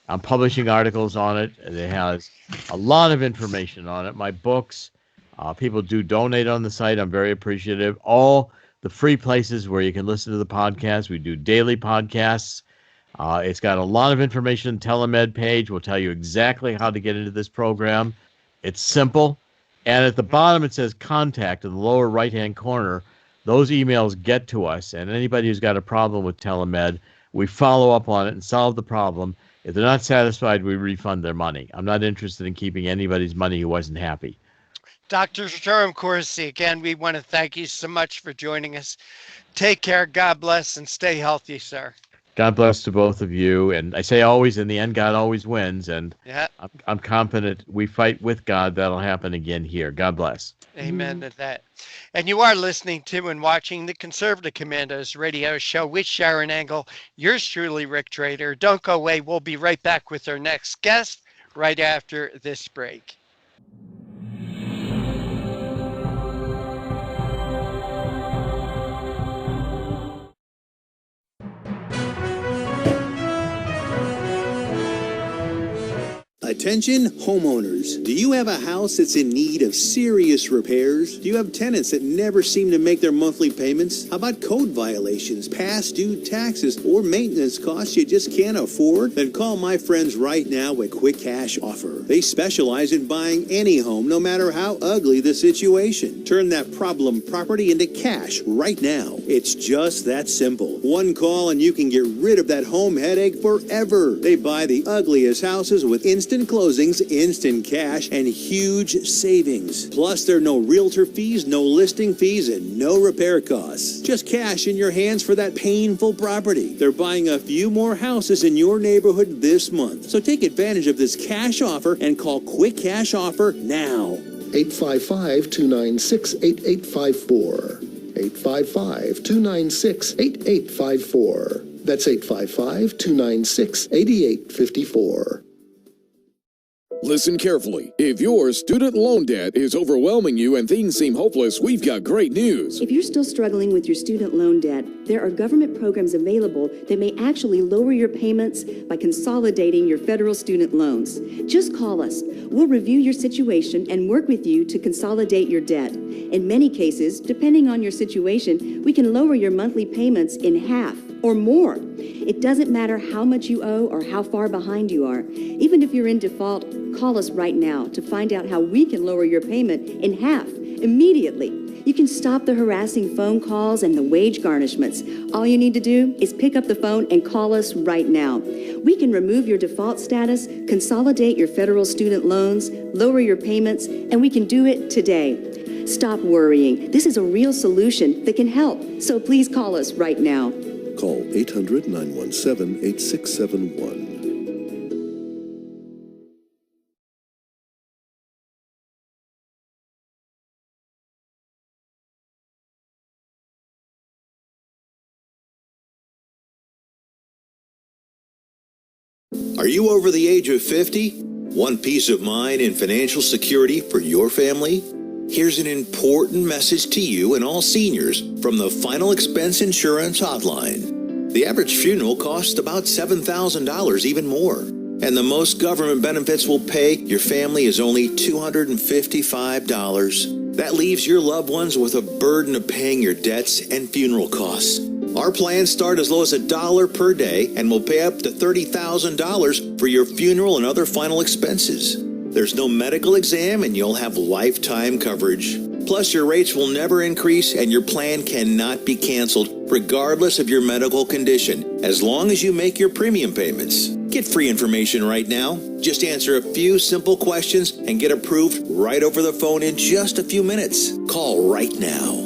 I'm publishing articles on it. It has a lot of information on it. My books, people do donate on the site. I'm very appreciative. All the free places where you can listen to the podcast. We do daily podcasts. It's got a lot of information. TeleMed page will tell you exactly how to get into this program. It's simple. And at the bottom, it says contact in the lower right-hand corner. Those emails get to us. And anybody who's got a problem with TeleMed, we follow up on it and solve the problem. If they're not satisfied, we refund their money. I'm not interested in keeping anybody's money who wasn't happy. Dr. Jerome Corsi, again, we want to thank you so much for joining us. Take care, God bless, and stay healthy, sir. God bless to both of you. And I say always, in the end, God always wins. And I'm confident we fight with God. That'll happen again here. God bless. Amen to that. And you are listening to and watching the Conservative Commandos radio show with Sharron Angle. Yours truly, Rick Trader. Don't go away. We'll be right back with our next guest right after this break. Attention homeowners. Do you have a house that's in need of serious repairs? Do you have tenants that never seem to make their monthly payments? How about code violations, past due taxes, or maintenance costs you just can't afford? Then call my friends right now at Quick Cash Offer. They specialize in buying any home, no matter how ugly the situation. Turn that problem property into cash right now. It's just that simple. One call and you can get rid of that home headache forever. They buy the ugliest houses with instant closings, instant cash, and huge savings. Plus, there are no realtor fees, no listing fees, and no repair costs. Just cash in your hands for that painful property. They're buying a few more houses in your neighborhood this month. So take advantage of this cash offer and call Quick Cash Offer now. 855-296-8854. 855-296-8854. That's 855-296-8854. Listen carefully. If your student loan debt is overwhelming you and things seem hopeless, we've got great news. If you're still struggling with your student loan debt, there are government programs available that may actually lower your payments by consolidating your federal student loans. Just call us. We'll review your situation and work with you to consolidate your debt. In many cases, depending on your situation, we can lower your monthly payments in half or more. It doesn't matter how much you owe or how far behind you are. Even if you're in default, call us right now to find out how we can lower your payment in half immediately. You can stop the harassing phone calls and the wage garnishments. All you need to do is pick up the phone and call us right now. We can remove your default status, consolidate your federal student loans, lower your payments, and we can do it today. Stop worrying. This is a real solution that can help. So please call us right now. Call 800-917-8671. Are you over the age of 50? Want peace of mind and financial security for your family? Here's an important message to you and all seniors from the Final Expense Insurance Hotline. The average funeral costs about $7,000, even more. And the most government benefits will pay your family is only $255. That leaves your loved ones with a burden of paying your debts and funeral costs. Our plans start as low as $1 per day and will pay up to $30,000 for your funeral and other final expenses. There's no medical exam and you'll have lifetime coverage. Plus, your rates will never increase and your plan cannot be canceled regardless of your medical condition, as long as you make your premium payments. Get free information right now. Just answer a few simple questions and get approved right over the phone in just a few minutes. Call right now.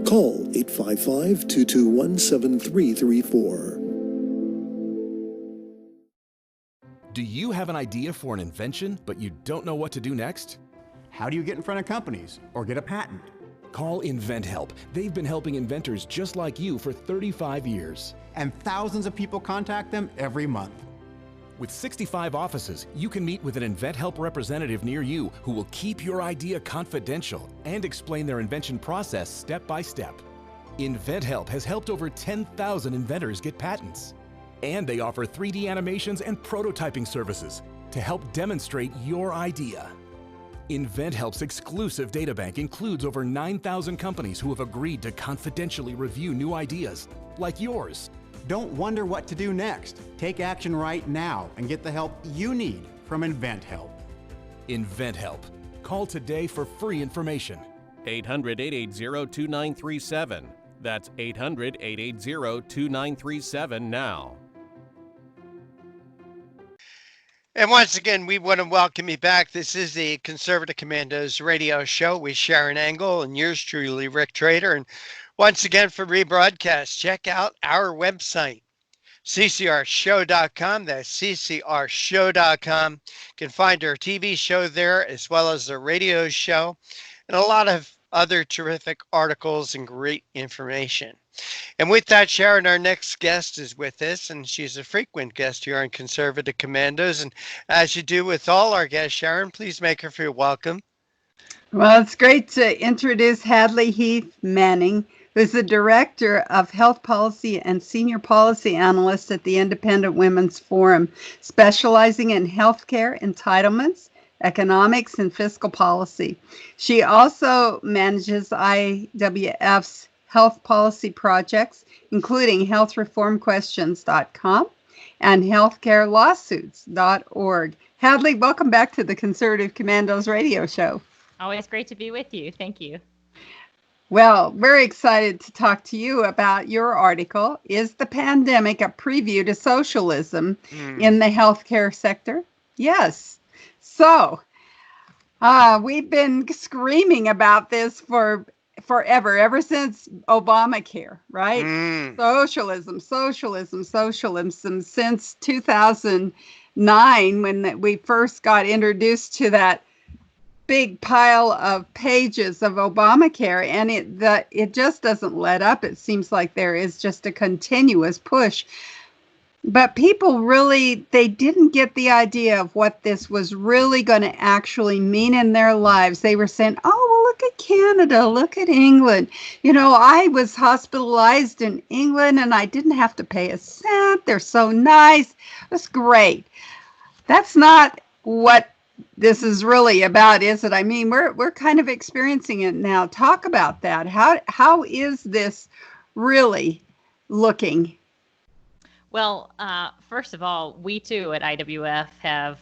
Call 855-221-7334. Do you have an idea for an invention, but you don't know what to do next? How do you get in front of companies or get a patent? Call InventHelp. They've been helping inventors just like you for 35 years. And thousands of people contact them every month. With 65 offices, you can meet with an InventHelp representative near you who will keep your idea confidential and explain their invention process step by step. InventHelp has helped over 10,000 inventors get patents. And they offer 3D animations and prototyping services to help demonstrate your idea. InventHelp's exclusive databank includes over 9,000 companies who have agreed to confidentially review new ideas, like yours. Don't wonder what to do next. Take action right now and get the help you need from InventHelp. InventHelp. Call today for free information. 800-880-2937. That's 800-880-2937 now. And once again, we want to welcome you back. This is the Conservative Commandos radio show with Sharron Angle and yours truly, Rick Trader. And once again, for rebroadcast, check out our website, CCRShow.com. That's CCRShow.com. You can find our TV show there as well as the radio show and a lot of other terrific articles and great information. And with that, Sharron, our next guest is with us, and she's a frequent guest here on Conservative Commandos. And as you do with all our guests, Sharron, please make her feel welcome. Well, it's great to introduce Hadley Heath Manning, who's the Director of Health Policy and Senior Policy Analyst at the Independent Women's Forum, specializing in healthcare entitlements, economics, and fiscal policy. She also manages IWF's health policy projects, including healthreformquestions.com and healthcarelawsuits.org. Hadley, welcome back to the Conservative Commandos radio show. Always great to be with you. Thank you. Well, very excited to talk to you about your article, Is the Pandemic a Preview to Socialism in the Healthcare Sector? Yes. So, we've been screaming about this for forever, ever since Obamacare, right? Socialism since 2009, when we first got introduced to that big pile of pages of Obamacare, and it just doesn't let up. It seems like there is just a continuous push. But people really, they didn't get the idea of what this was really going to actually mean in their lives. They were saying, oh, well, look at Canada, look at England. You know, I was hospitalized in England and I didn't have to pay a cent. They're so nice. It was great. That's not what this is really about, is it? I mean, we're kind of experiencing it now. Talk about that. How is this really looking? Well, first of all, we too at IWF have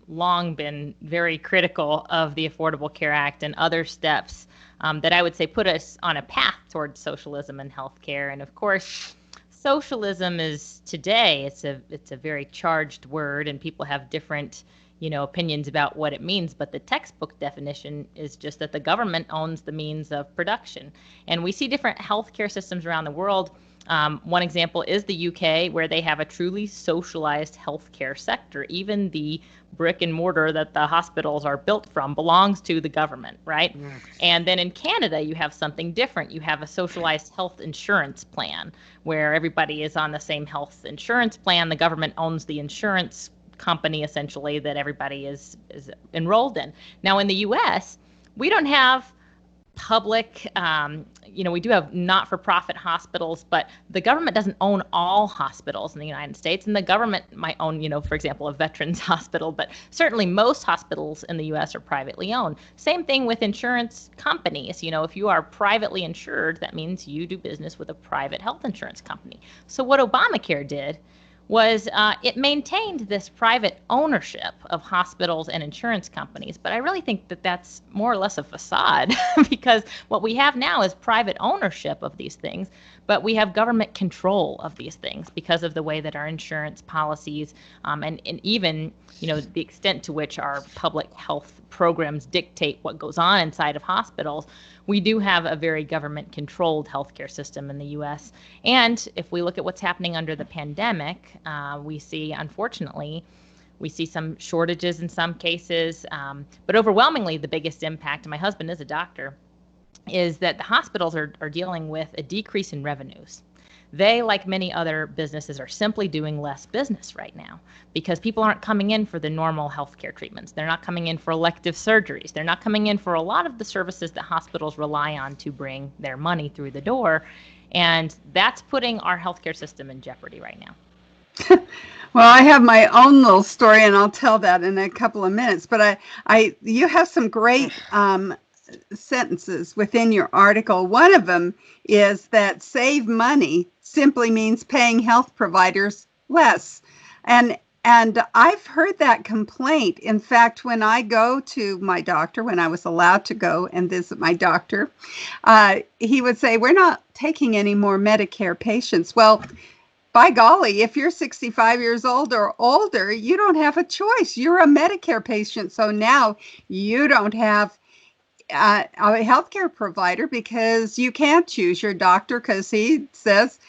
long been very critical of the Affordable Care Act and other steps that I would say put us on a path towards socialism in healthcare. And of course, socialism is today, it's a very charged word, and people have different opinions about what it means, but the textbook definition is just that the government owns the means of production. And we see different healthcare systems around the world One example is the UK, where they have a truly socialized healthcare sector. Even the brick and mortar that the hospitals are built from belongs to the government, right? And then in Canada, you have something different. You have a socialized health insurance plan where everybody is on the same health insurance plan. The government owns the insurance company, essentially, that everybody is enrolled in. Now, in the US, we don't have public, we do have not-for-profit hospitals, but the government doesn't own all hospitals in the United States, and the government might own, for example, a veterans hospital, but certainly most hospitals in the U.S. are privately owned. Same thing with insurance companies. If you are privately insured, that means you do business with a private health insurance company. So what Obamacare did was it maintained this private ownership of hospitals and insurance companies. But I really think that that's more or less a facade because what we have now is private ownership of these things, but we have government control of these things because of the way that our insurance policies and even, the extent to which our public health programs dictate what goes on inside of hospitals. We do have a very government-controlled healthcare system in the U.S. And if we look at what's happening under the pandemic, we see, unfortunately, some shortages in some cases. But overwhelmingly, the biggest impact, and my husband is a doctor, is that the hospitals are dealing with a decrease in revenues. They, like many other businesses, are simply doing less business right now because people aren't coming in for the normal healthcare treatments. They're not coming in for elective surgeries. They're not coming in for a lot of the services that hospitals rely on to bring their money through the door. And that's putting our healthcare system in jeopardy right now. Well, I have my own little story, and I'll tell that in a couple of minutes. But you have some great sentences within your article. One of them is that save money simply means paying health providers less. And I've heard that complaint. In fact, when I go to my doctor, when I was allowed to go and visit my doctor, he would say, we're not taking any more Medicare patients. Well, by golly, if you're 65 years old or older, you don't have a choice. You're a Medicare patient. So now you don't have a healthcare provider because you can't choose your doctor because he says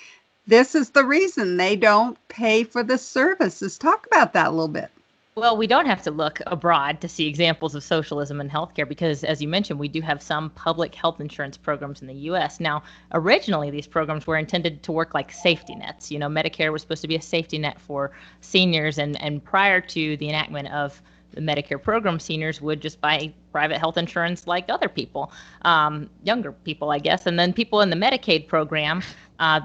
this is the reason they don't pay for the services. Talk about that a little bit. Well, we don't have to look abroad to see examples of socialism in healthcare because, as you mentioned, we do have some public health insurance programs in the U.S. Now, originally, these programs were intended to work like safety nets. Medicare was supposed to be a safety net for seniors, and prior to the enactment of the Medicare program, seniors would just buy private health insurance like other people, younger people, I guess. And then people in the Medicaid program,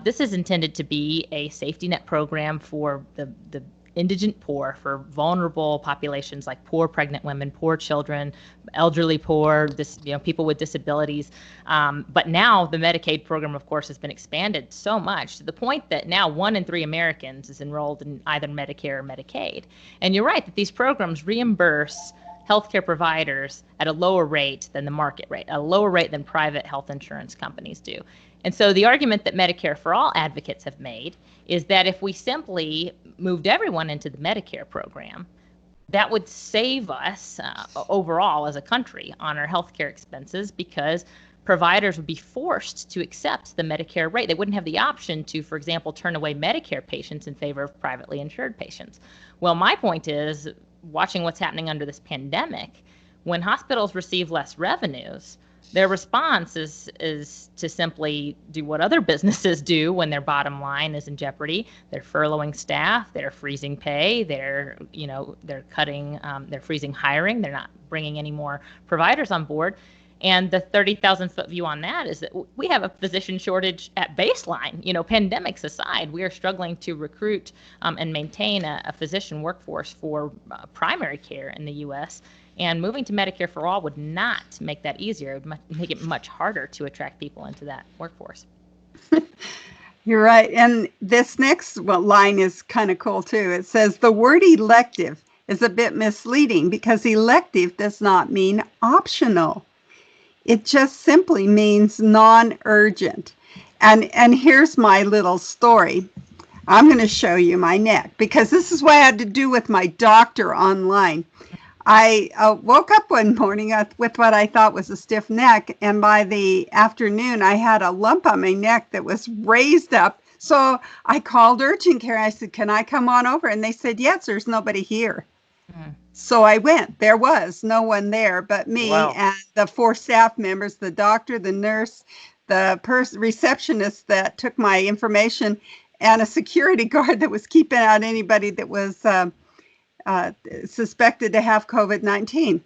this is intended to be a safety net program for the indigent poor, for vulnerable populations like poor pregnant women, poor children, elderly poor, people with disabilities. But now the Medicaid program, of course, has been expanded so much to the point that now 1 in 3 Americans is enrolled in either Medicare or Medicaid. And you're right that these programs reimburse healthcare providers at a lower rate than the market rate, a lower rate than private health insurance companies do. And so the argument that Medicare for All advocates have made is that if we simply moved everyone into the Medicare program, that would save us overall as a country on our healthcare expenses because providers would be forced to accept the Medicare rate. They wouldn't have the option to, for example, turn away Medicare patients in favor of privately insured patients. Well, my point is, watching what's happening under this pandemic, when hospitals receive less revenues, their response is to simply do what other businesses do when their bottom line is in jeopardy. They're furloughing staff, they're freezing pay, they're cutting, they're freezing hiring, they're not bringing any more providers on board. And the 30,000-foot view on that is that we have a physician shortage at baseline. Pandemics aside, we are struggling to recruit and maintain a physician workforce for primary care in the U.S., and moving to Medicare for All would not make that easier. It would make it much harder to attract people into that workforce. You're right. And this next line is kind of cool, too. It says, the word elective is a bit misleading because elective does not mean optional. It just simply means non-urgent. And here's my little story. I'm going to show you my neck because this is what I had to do with my doctor online. I woke up one morning with what I thought was a stiff neck, and by the afternoon, I had a lump on my neck that was raised up So I called urgent care. I said, can I come on over? And they said, yes, there's nobody here. So I went. There was no one there but me and the 4 staff members, the doctor, the nurse, the receptionist that took my information, and a security guard that was keeping out anybody that was suspected to have COVID-19.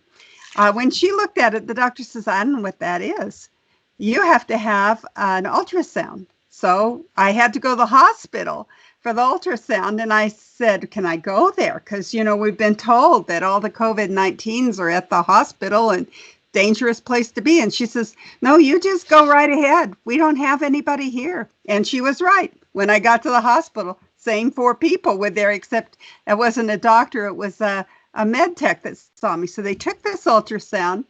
When she looked at it, the doctor says, I don't know what that is. You have to have an ultrasound. So I had to go to the hospital for the ultrasound. And I said, can I go there? Because, we've been told that all the COVID-19s are at the hospital and dangerous place to be. And she says, no, you just go right ahead. We don't have anybody here. And she was right. When I got to the hospital, same 4 people were there, except it wasn't a doctor. It was a med tech that saw me. So they took this ultrasound.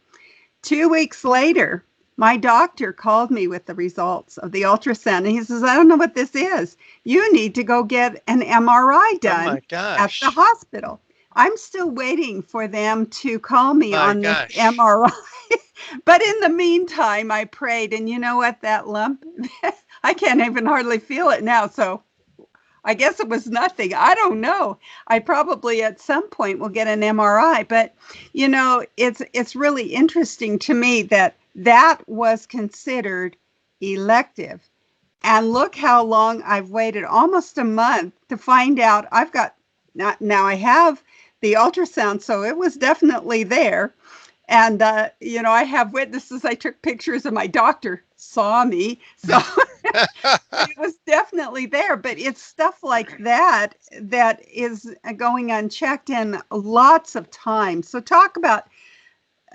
2 weeks later, my doctor called me with the results of the ultrasound. And he says, I don't know what this is. You need to go get an MRI done at the hospital. I'm still waiting for them to call me on this MRI. But in the meantime, I prayed. And you know what? That lump, I can't even hardly feel it now. So I guess it was nothing. I don't know. I probably at some point will get an MRI. But, it's really interesting to me that was considered elective. And look how long I've waited, almost a month, to find out. Now I have the ultrasound, so it was definitely there. And, I have witnesses. I took pictures of my doctor saw me. So it was definitely there. But it's stuff like that is going unchecked in lots of times. So talk about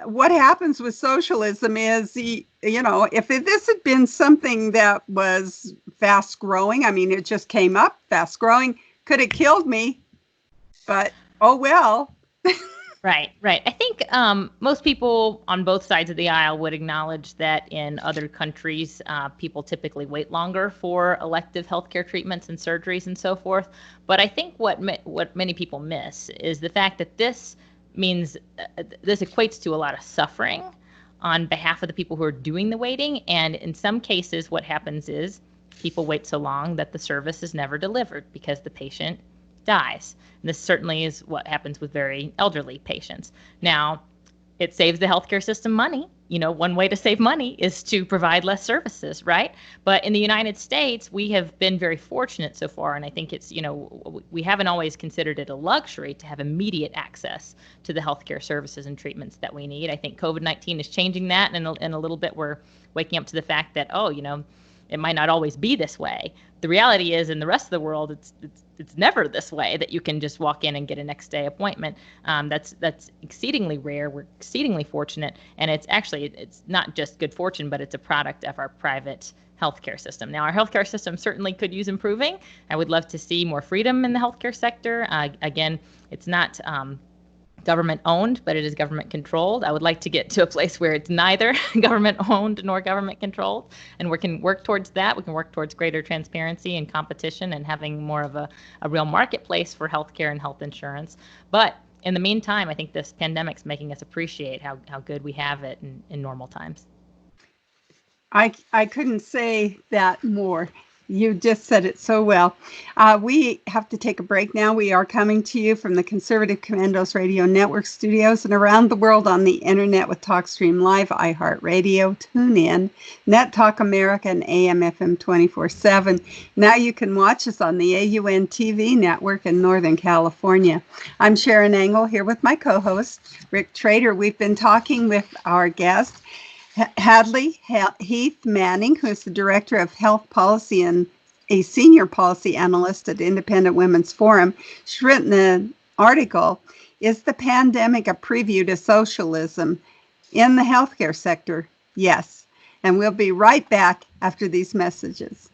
what happens with socialism is, if this had been something that was fast growing, I mean, it just came up fast growing, could have killed me. But, oh, well. Right. I think most people on both sides of the aisle would acknowledge that in other countries, people typically wait longer for elective healthcare treatments and surgeries and so forth. But I think what many people miss is the fact that this means this equates to a lot of suffering on behalf of the people who are doing the waiting. And in some cases, what happens is people wait so long that the service is never delivered because the patient dies. And this certainly is what happens with very elderly patients. Now, it saves the healthcare system money. One way to save money is to provide less services, right? But in the United States, we have been very fortunate so far. And I think it's, we haven't always considered it a luxury to have immediate access to the healthcare services and treatments that we need. I think COVID-19 is changing that. And in a little bit, we're waking up to the fact that, it might not always be this way. The reality is, in the rest of the world, it's never this way that you can just walk in and get a next day appointment. That's exceedingly rare. We're exceedingly fortunate, and it's not just good fortune, but it's a product of our private healthcare system. Now, our healthcare system certainly could use improving. I would love to see more freedom in the healthcare sector. Again, it's not government owned, but it is government controlled. I would like to get to a place where it's neither government owned nor government controlled, and we can work towards that. We can work towards greater transparency and competition and having more of a real marketplace for healthcare and health insurance. But in the meantime, I think this pandemic's making us appreciate how good we have it in normal times. I couldn't say that more. You just said it so well. We have to take a break now. We are coming to you from the Conservative Commandos Radio Network studios and around the world on the internet with TalkStream Live, iHeartRadio, TuneIn, Net Talk America, and AM/FM 24/7. Now you can watch us on the AUN TV network in Northern California. I'm Sharron Engel here with my co-host, Rick Trader. We've been talking with our guest, Hadley Heath Manning, who is the Director of Health Policy and a Senior Policy Analyst at Independent Women's Forum. She's written an article, Is the Pandemic a Preview to Socialism in the Healthcare Sector? Yes. And we'll be right back after these messages.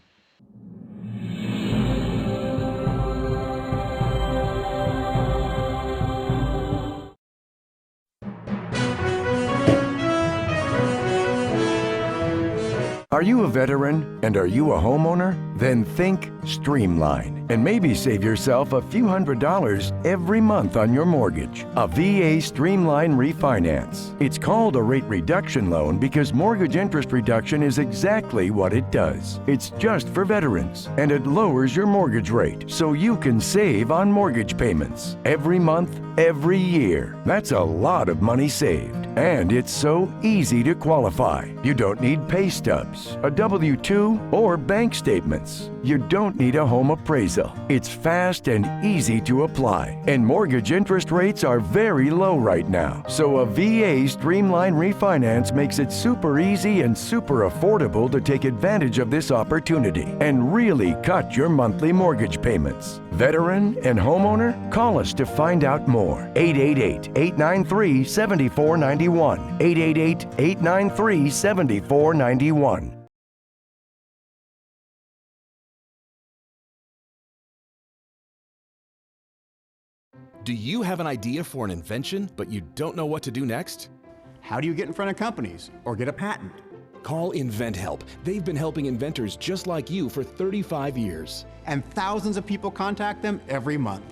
Are you a veteran and are you a homeowner? Then think Streamline and maybe save yourself a few $100s every month on your mortgage. A VA Streamline refinance. It's called a rate reduction loan because mortgage interest reduction is exactly what it does. It's just for veterans and it lowers your mortgage rate so you can save on mortgage payments every month, every year. That's a lot of money saved. And it's so easy to qualify. You don't need pay stubs, a W-2, or bank statements. You don't need a home appraisal. It's fast and easy to apply. And mortgage interest rates are very low right now. So a VA Streamline refinance makes it super easy and super affordable to take advantage of this opportunity and really cut your monthly mortgage payments. Veteran and homeowner? Call us to find out more. 888-893-7491. 888-893-7491. Do you have an idea for an invention, but you don't know what to do next? How do you get in front of companies or get a patent? Call InventHelp. They've been helping inventors just like you for 35 years. And thousands of people contact them every month.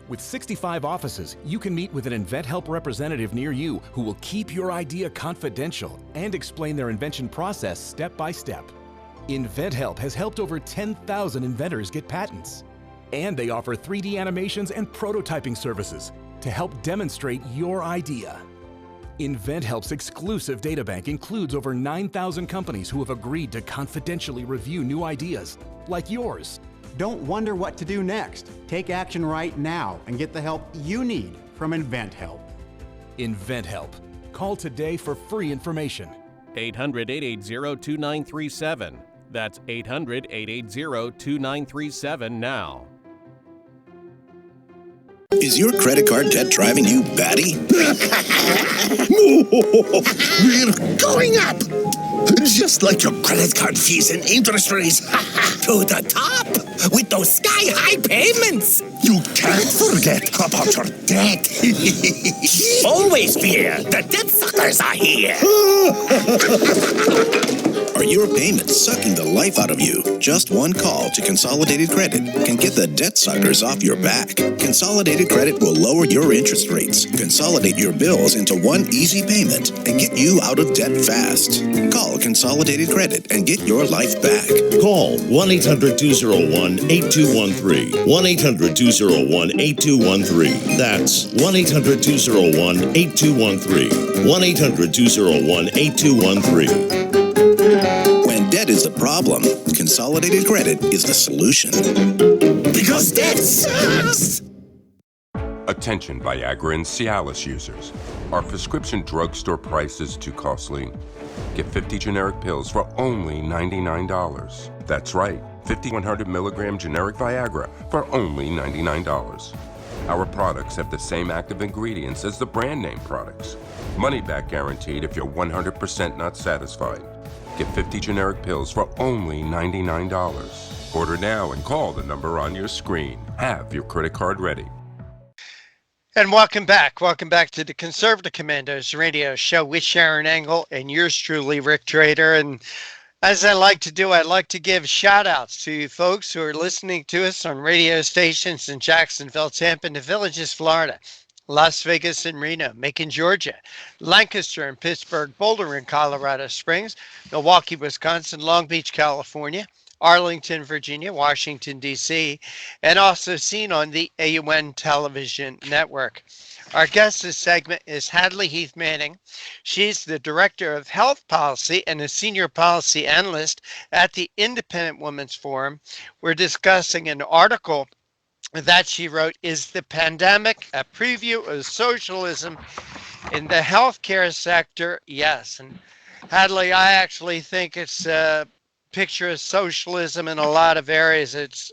With 65 offices, you can meet with an InventHelp representative near you who will keep your idea confidential and explain their invention process step by step. InventHelp has helped over 10,000 inventors get patents. And they offer 3D animations and prototyping services to help demonstrate your idea. InventHelp's exclusive databank includes over 9,000 companies who have agreed to confidentially review new ideas, like yours. Don't wonder what to do next. Take action right now and get the help you need from InventHelp. InventHelp. Call today for free information. 800-880-2937. That's 800-880-2937 now. Is your credit card debt driving you batty? We're going up! Just like your credit card fees and interest rates. To the top! With those sky-high payments! You can't forget about your debt. Always fear! The debt suckers are here! Are your payments sucking the life out of you? Just one call to Consolidated Credit can get the debt suckers off your back. Consolidated Credit will lower your interest rates, consolidate your bills into one easy payment, and get you out of debt fast. Call Consolidated Credit and get your life back. Call 1-800-201-8213. 1-800-201-8213. That's 1-800-201-8213. 1-800-201-8213. When debt is the problem, Consolidated Credit is the solution. Because debt sucks! Attention Viagra and Cialis users. Are prescription drugstore prices too costly? Get 50 generic pills for only $99. That's right, 50 100 milligram generic Viagra for only $99. Our products have the same active ingredients as the brand name products. Money back guaranteed if you're 100% not satisfied. Get 50 generic pills for only $99. Order now and call the number on your screen. Have your credit card ready. And welcome back. Welcome back to the Conservative Commandos radio show with Sharron Engel and yours truly, Rick Trader. And as I like to do, I like to give shout outs to folks who are listening to us on radio stations in Jacksonville, Tampa, and the Villages, Florida, Las Vegas and Reno, Macon, Georgia, Lancaster and Pittsburgh, Boulder and Colorado Springs, Milwaukee, Wisconsin, Long Beach, California, Arlington, Virginia, Washington, D.C., and also seen on the AUN television network. Our guest this segment is Hadley Heath Manning. She's the Director of Health Policy and a Senior Policy Analyst at the Independent Women's Forum. We're discussing an article that she wrote, Is the Pandemic a Preview of Socialism in the Healthcare Sector? Yes. And Hadley, I actually think it's a picture of socialism in a lot of areas. It's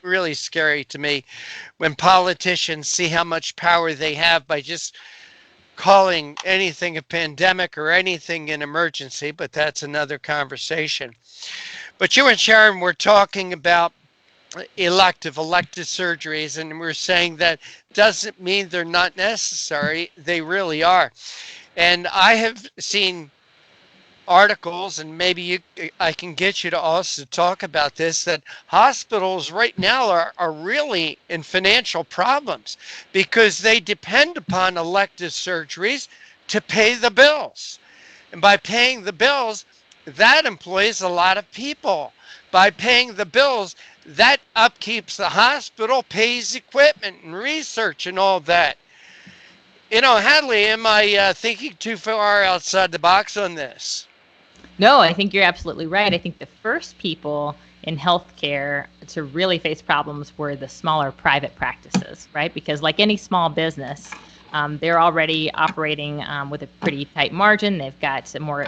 really scary to me when politicians see how much power they have by just calling anything a pandemic or anything an emergency, but that's another conversation. But you and Sharron were talking about elective surgeries, and we're saying that doesn't mean they're not necessary. They really are. And I have seen articles, and maybe I can get you to also talk about this, that hospitals right now are really in financial problems because they depend upon elective surgeries to pay the bills. And by paying the bills, that employs a lot of people. By paying the bills, that upkeeps the hospital, pays equipment and research and all that. Hadley, am I thinking too far outside the box on this? No, I think you're absolutely right. I think the first people in healthcare to really face problems were the smaller private practices, right? Because like any small business, they're already operating with a pretty tight margin. They've got some more,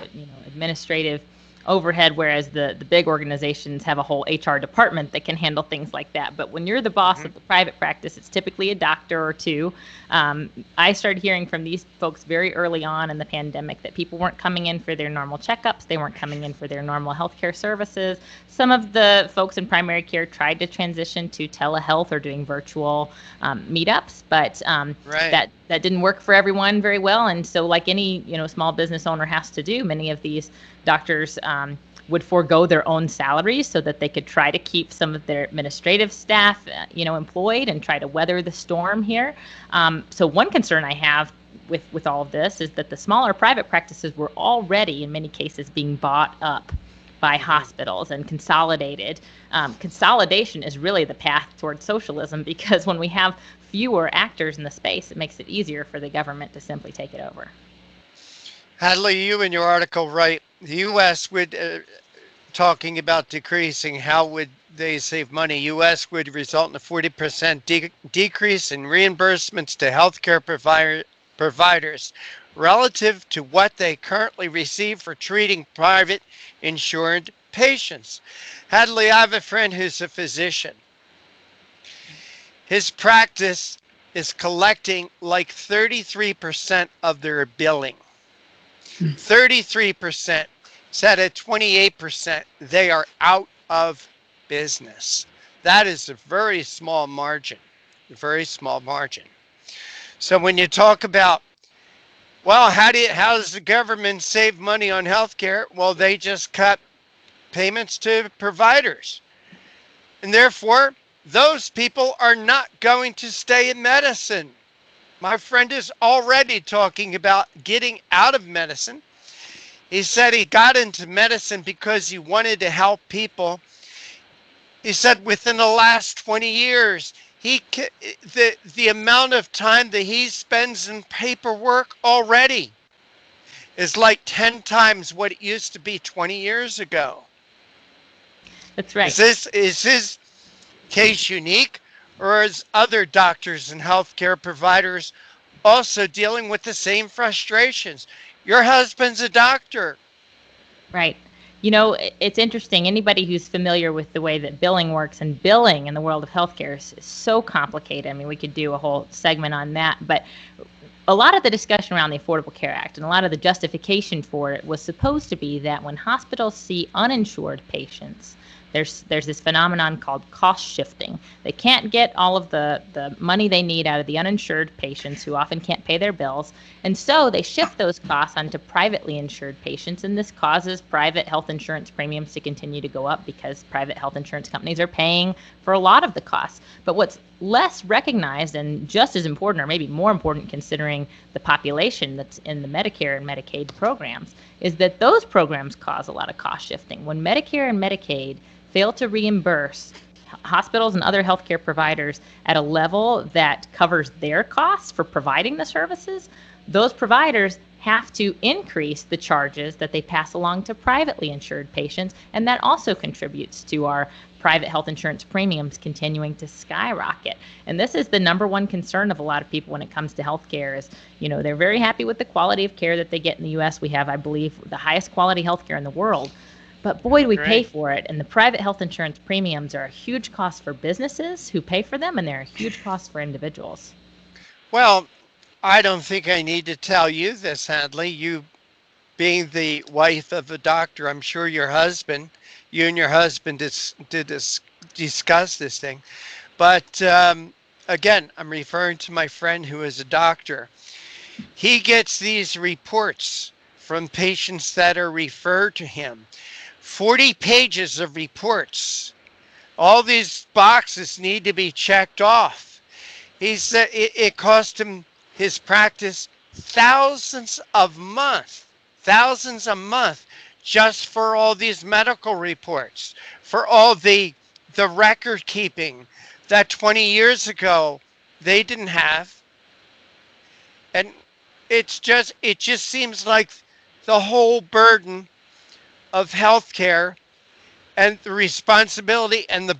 administrative overhead, whereas the big organizations have a whole HR department that can handle things like that. But when you're the boss of the private practice, it's typically a doctor or two. I started hearing from these folks very early on in the pandemic that people weren't coming in for their normal checkups. They weren't coming in for their normal healthcare services. Some of the folks in primary care tried to transition to telehealth or doing virtual meetups, but that didn't work for everyone very well. And so like any, small business owner has to do, many of these doctors would forego their own salaries so that they could try to keep some of their administrative staff, employed and try to weather the storm here. So one concern I have with all of this is that the smaller private practices were already, in many cases, being bought up by hospitals and consolidated. Consolidation is really the path towards socialism, because when we have fewer actors in the space, it makes it easier for the government to simply take it over. Hadley, you in your article write, the U.S. would, talking about decreasing, how would they save money? U.S. would result in a 40% decrease in reimbursements to healthcare providers relative to what they currently receive for treating private insured patients. Hadley, I have a friend who's a physician. His practice is collecting like 33% of their billing. 33%. Said at 28%, they are out of business. That is a very small margin. A very small margin. So when you talk about, well, how does the government save money on healthcare? Well, they just cut payments to providers. And therefore, those people are not going to stay in medicine. My friend is already talking about getting out of medicine. He said he got into medicine because he wanted to help people. He said within the last 20 years, the amount of time that he spends in paperwork already is like 10 times what it used to be 20 years ago. That's right. Is his case unique, or is other doctors and healthcare providers also dealing with the same frustrations? Your husband's a doctor. Right. It's interesting. Anybody who's familiar with the way that billing works, and billing in the world of healthcare is so complicated. I mean, we could do a whole segment on that. But a lot of the discussion around the Affordable Care Act and a lot of the justification for it was supposed to be that when hospitals see uninsured patients, there's this phenomenon called cost shifting. They can't get all of the money they need out of the uninsured patients who often can't pay their bills. And so they shift those costs onto privately insured patients. And this causes private health insurance premiums to continue to go up because private health insurance companies are paying for a lot of the costs. But what's less recognized, and just as important, or maybe more important considering the population that's in the Medicare and Medicaid programs, is that those programs cause a lot of cost shifting. When Medicare and Medicaid fail to reimburse hospitals and other healthcare providers at a level that covers their costs for providing the services, those providers have to increase the charges that they pass along to privately insured patients, and that also contributes to our private health insurance premiums continuing to skyrocket. And this is the number one concern of a lot of people when it comes to healthcare is, they're very happy with the quality of care that they get in the U.S. We have, I believe, the highest quality healthcare in the world. But boy, do we pay for it. And the private health insurance premiums are a huge cost for businesses who pay for them, and they're a huge cost for individuals. Well, I don't think I need to tell you this, Hadley. You being the wife of a doctor, I'm sure you and your husband did discuss this thing. But again, I'm referring to my friend who is a doctor. He gets these reports from patients that are referred to him. 40 pages of reports. All these boxes need to be checked off. He said it cost him, his practice, thousands a month, just for all these medical reports, for all the record keeping that 20 years ago they didn't have. And it just seems like the whole burden of healthcare and the responsibility and the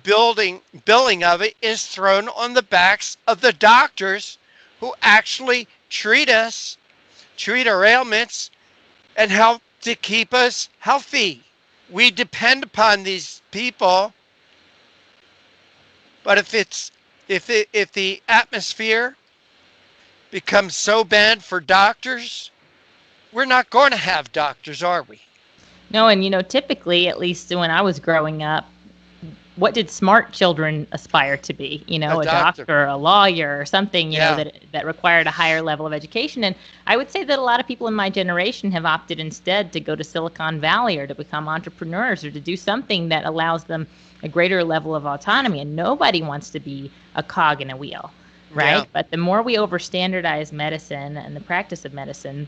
billing of it is thrown on the backs of the doctors who actually treat our ailments, and help to keep us healthy. We depend upon these people, but if the atmosphere becomes so bad for doctors, we're not going to have doctors, are we? No, and typically, at least when I was growing up, what did smart children aspire to be? A doctor, a lawyer, or something, that required a higher level of education. And I would say that a lot of people in my generation have opted instead to go to Silicon Valley or to become entrepreneurs or to do something that allows them a greater level of autonomy. And nobody wants to be a cog in a wheel, right? Yeah. But the more we overstandardize medicine and the practice of medicine,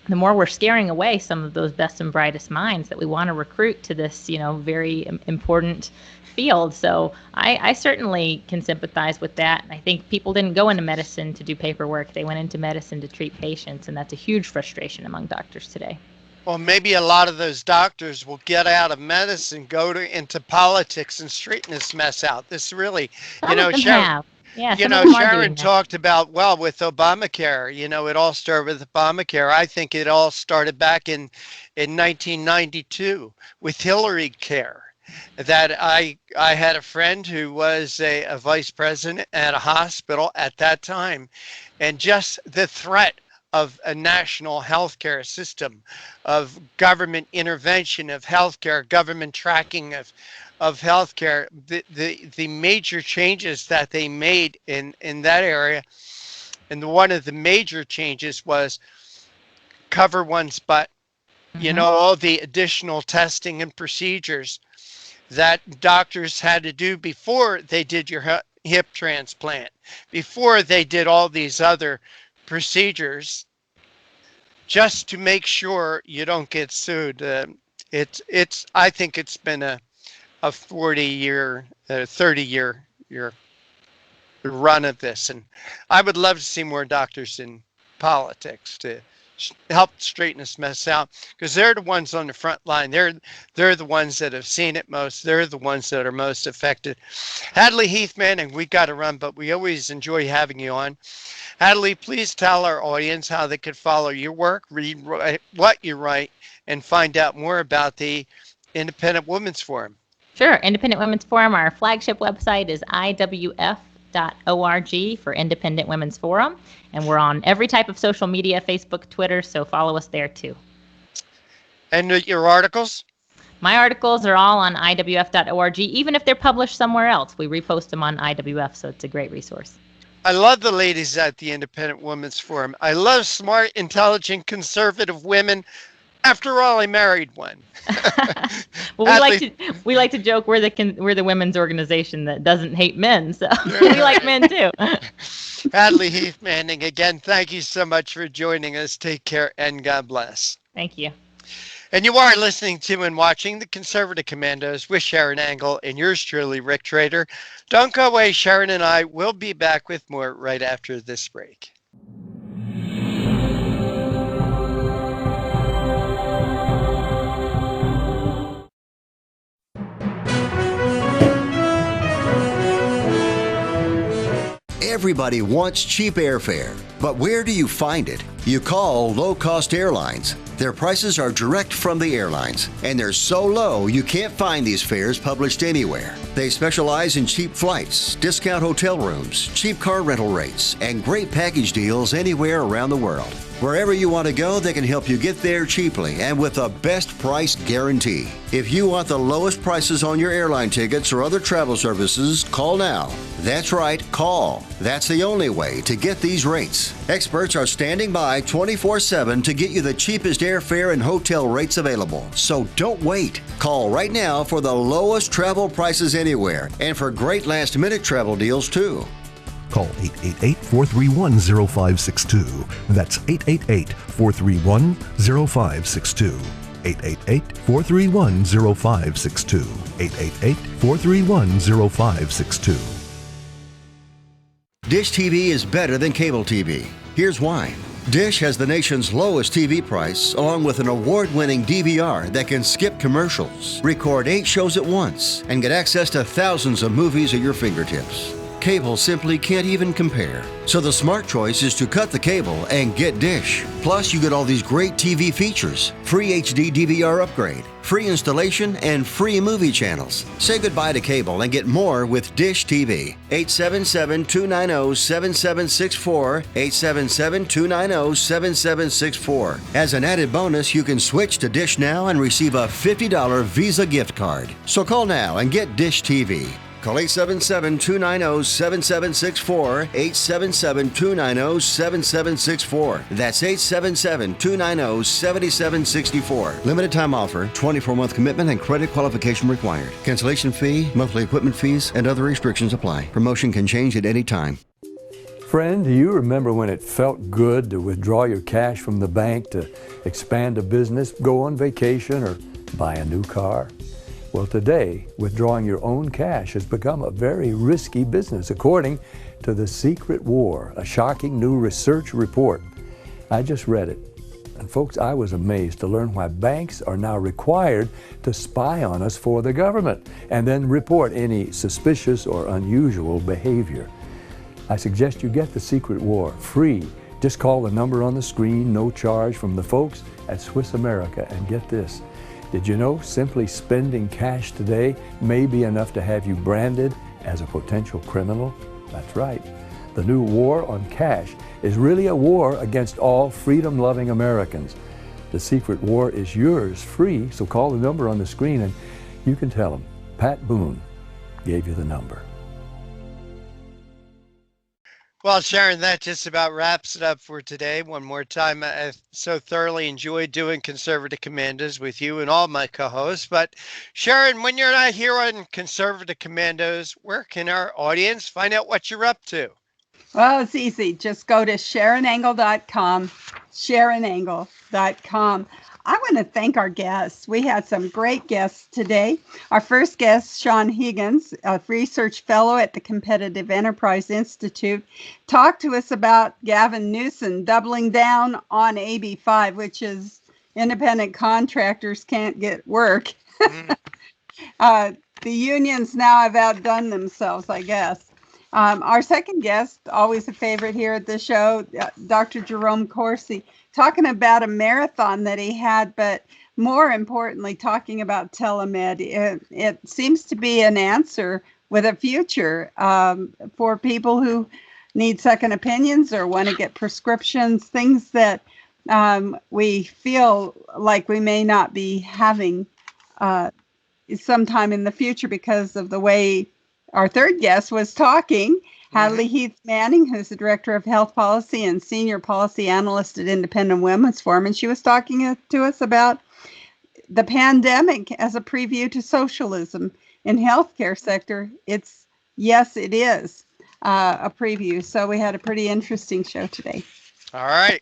the more we're scaring away some of those best and brightest minds that we want to recruit to this, very important field. So I certainly can sympathize with that. I think people didn't go into medicine to do paperwork. They went into medicine to treat patients, and that's a huge frustration among doctors today. Well, maybe a lot of those doctors will get out of medicine, go into politics, and straighten this mess out. This really, Sharron, Sharron talked about, with Obamacare, it all started with Obamacare. I think it all started back in 1992 with Hillary Care. That I had a friend who was a vice president at a hospital at that time, and just the threat of a national healthcare system, of government intervention of healthcare, government tracking of healthcare, the major changes that they made in that area, and one of the major changes was cover one's butt. All the additional testing and procedures that doctors had to do before they did your hip transplant, before they did all these other procedures, just to make sure you don't get sued. I think it's been a 40-year, 30-year run of this, and I would love to see more doctors in politics to help straighten this mess out, because they're the ones on the front line. They're the ones that have seen it most. They're the ones that are most affected. Hadley, Heath, Manning, we got to run, but we always enjoy having you on. Hadley, please tell our audience how they could follow your work, read what you write, and find out more about the Independent Women's Forum. Sure. Independent Women's Forum, our flagship website is iwf.org for Independent Women's Forum. And we're on every type of social media, Facebook, Twitter, so follow us there too. And your articles? My articles are all on iwf.org, even if they're published somewhere else. We repost them on IWF, so it's a great resource. I love the ladies at the Independent Women's Forum. I love smart, intelligent, conservative women. After all, I married one. Well, we like to joke we're the women's organization that doesn't hate men, so we like men too. Hadley, Heath, Manning, again, thank you so much for joining us. Take care and God bless. Thank you. And you are listening to and watching the Conservative Commandos with Sharron Angle and yours truly, Rick Trader. Don't go away. Sharron and I will be back with more right after this break. Everybody wants cheap airfare, but where do you find it? You call low-cost airlines. Their prices are direct from the airlines, and they're so low you can't find these fares published anywhere. They specialize in cheap flights, discount hotel rooms, cheap car rental rates, and great package deals anywhere around the world. Wherever you want to go, they can help you get there cheaply and with a best price guarantee. If you want the lowest prices on your airline tickets or other travel services, call now. That's right, call. That's the only way to get these rates. price. Experts are standing by 24/7 to get you the cheapest airfare and hotel rates available. So don't wait. Call right now for the lowest travel prices anywhere and for great last-minute travel deals too. Call 888-431-0562. That's 888-431-0562. 888-431-0562. 888-431-0562. Dish TV is better than cable TV. Here's why. Dish has the nation's lowest TV price, along with an award-winning DVR that can skip commercials, record 8 shows at once, and get access to thousands of movies at your fingertips. Cable simply can't even compare. So the smart choice is to cut the cable and get Dish. Plus, you get all these great TV features, free HD DVR upgrade, free installation, and free movie channels. Say goodbye to cable and get more with Dish TV. 877-290-7764, 877-290-7764. As an added bonus, you can switch to Dish now and receive a $50 Visa gift card. So call now and get Dish TV. Call 877-290-7764, 877-290-7764. That's 877-290-7764. Limited time offer, 24-month commitment and credit qualification required. Cancellation fee, monthly equipment fees, and other restrictions apply. Promotion can change at any time. Friend, do you remember when it felt good to withdraw your cash from the bank to expand a business, go on vacation, or buy a new car? Well, today, withdrawing your own cash has become a very risky business, according to The Secret War, a shocking new research report. I just read it. And folks, I was amazed to learn why banks are now required to spy on us for the government and then report any suspicious or unusual behavior. I suggest you get The Secret War free. Just call the number on the screen, no charge, from the folks at Swiss America, and get this. Did you know simply spending cash today may be enough to have you branded as a potential criminal? That's right. The new war on cash is really a war against all freedom-loving Americans. The Secret War is yours free, so call the number on the screen and you can tell them Pat Boone gave you the number. Well, Sharron, that just about wraps it up for today. One more time, I so thoroughly enjoyed doing Conservative Commandos with you and all my co-hosts. But Sharron, when you're not here on Conservative Commandos, where can our audience find out what you're up to? Well, it's easy. Just go to SharonAngle.com, SharonAngle.com. I want to thank our guests. We had some great guests today. Our first guest, Sean Higgins, a research fellow at the Competitive Enterprise Institute, talked to us about Gavin Newsom doubling down on AB 5, which is independent contractors can't get work. The unions now have outdone themselves, I guess. Our second guest, always a favorite here at the show, Dr. Jerome Corsi, talking about a marathon that he had, but more importantly, talking about TeleMed. It seems to be an answer with a future for people who need second opinions or want to get prescriptions, things that we feel like we may not be having sometime in the future because of the way our third guest was talking. Hadley Heath Manning, who's the Director of Health Policy and Senior Policy Analyst at Independent Women's Forum, and she was talking to us about the pandemic as a preview to socialism in healthcare sector. Yes, it is a preview. So we had a pretty interesting show today. All right.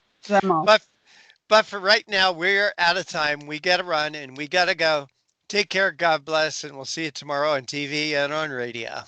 But for right now, we're out of time. We got to run and we got to go. Take care. God bless. And we'll see you tomorrow on TV and on radio.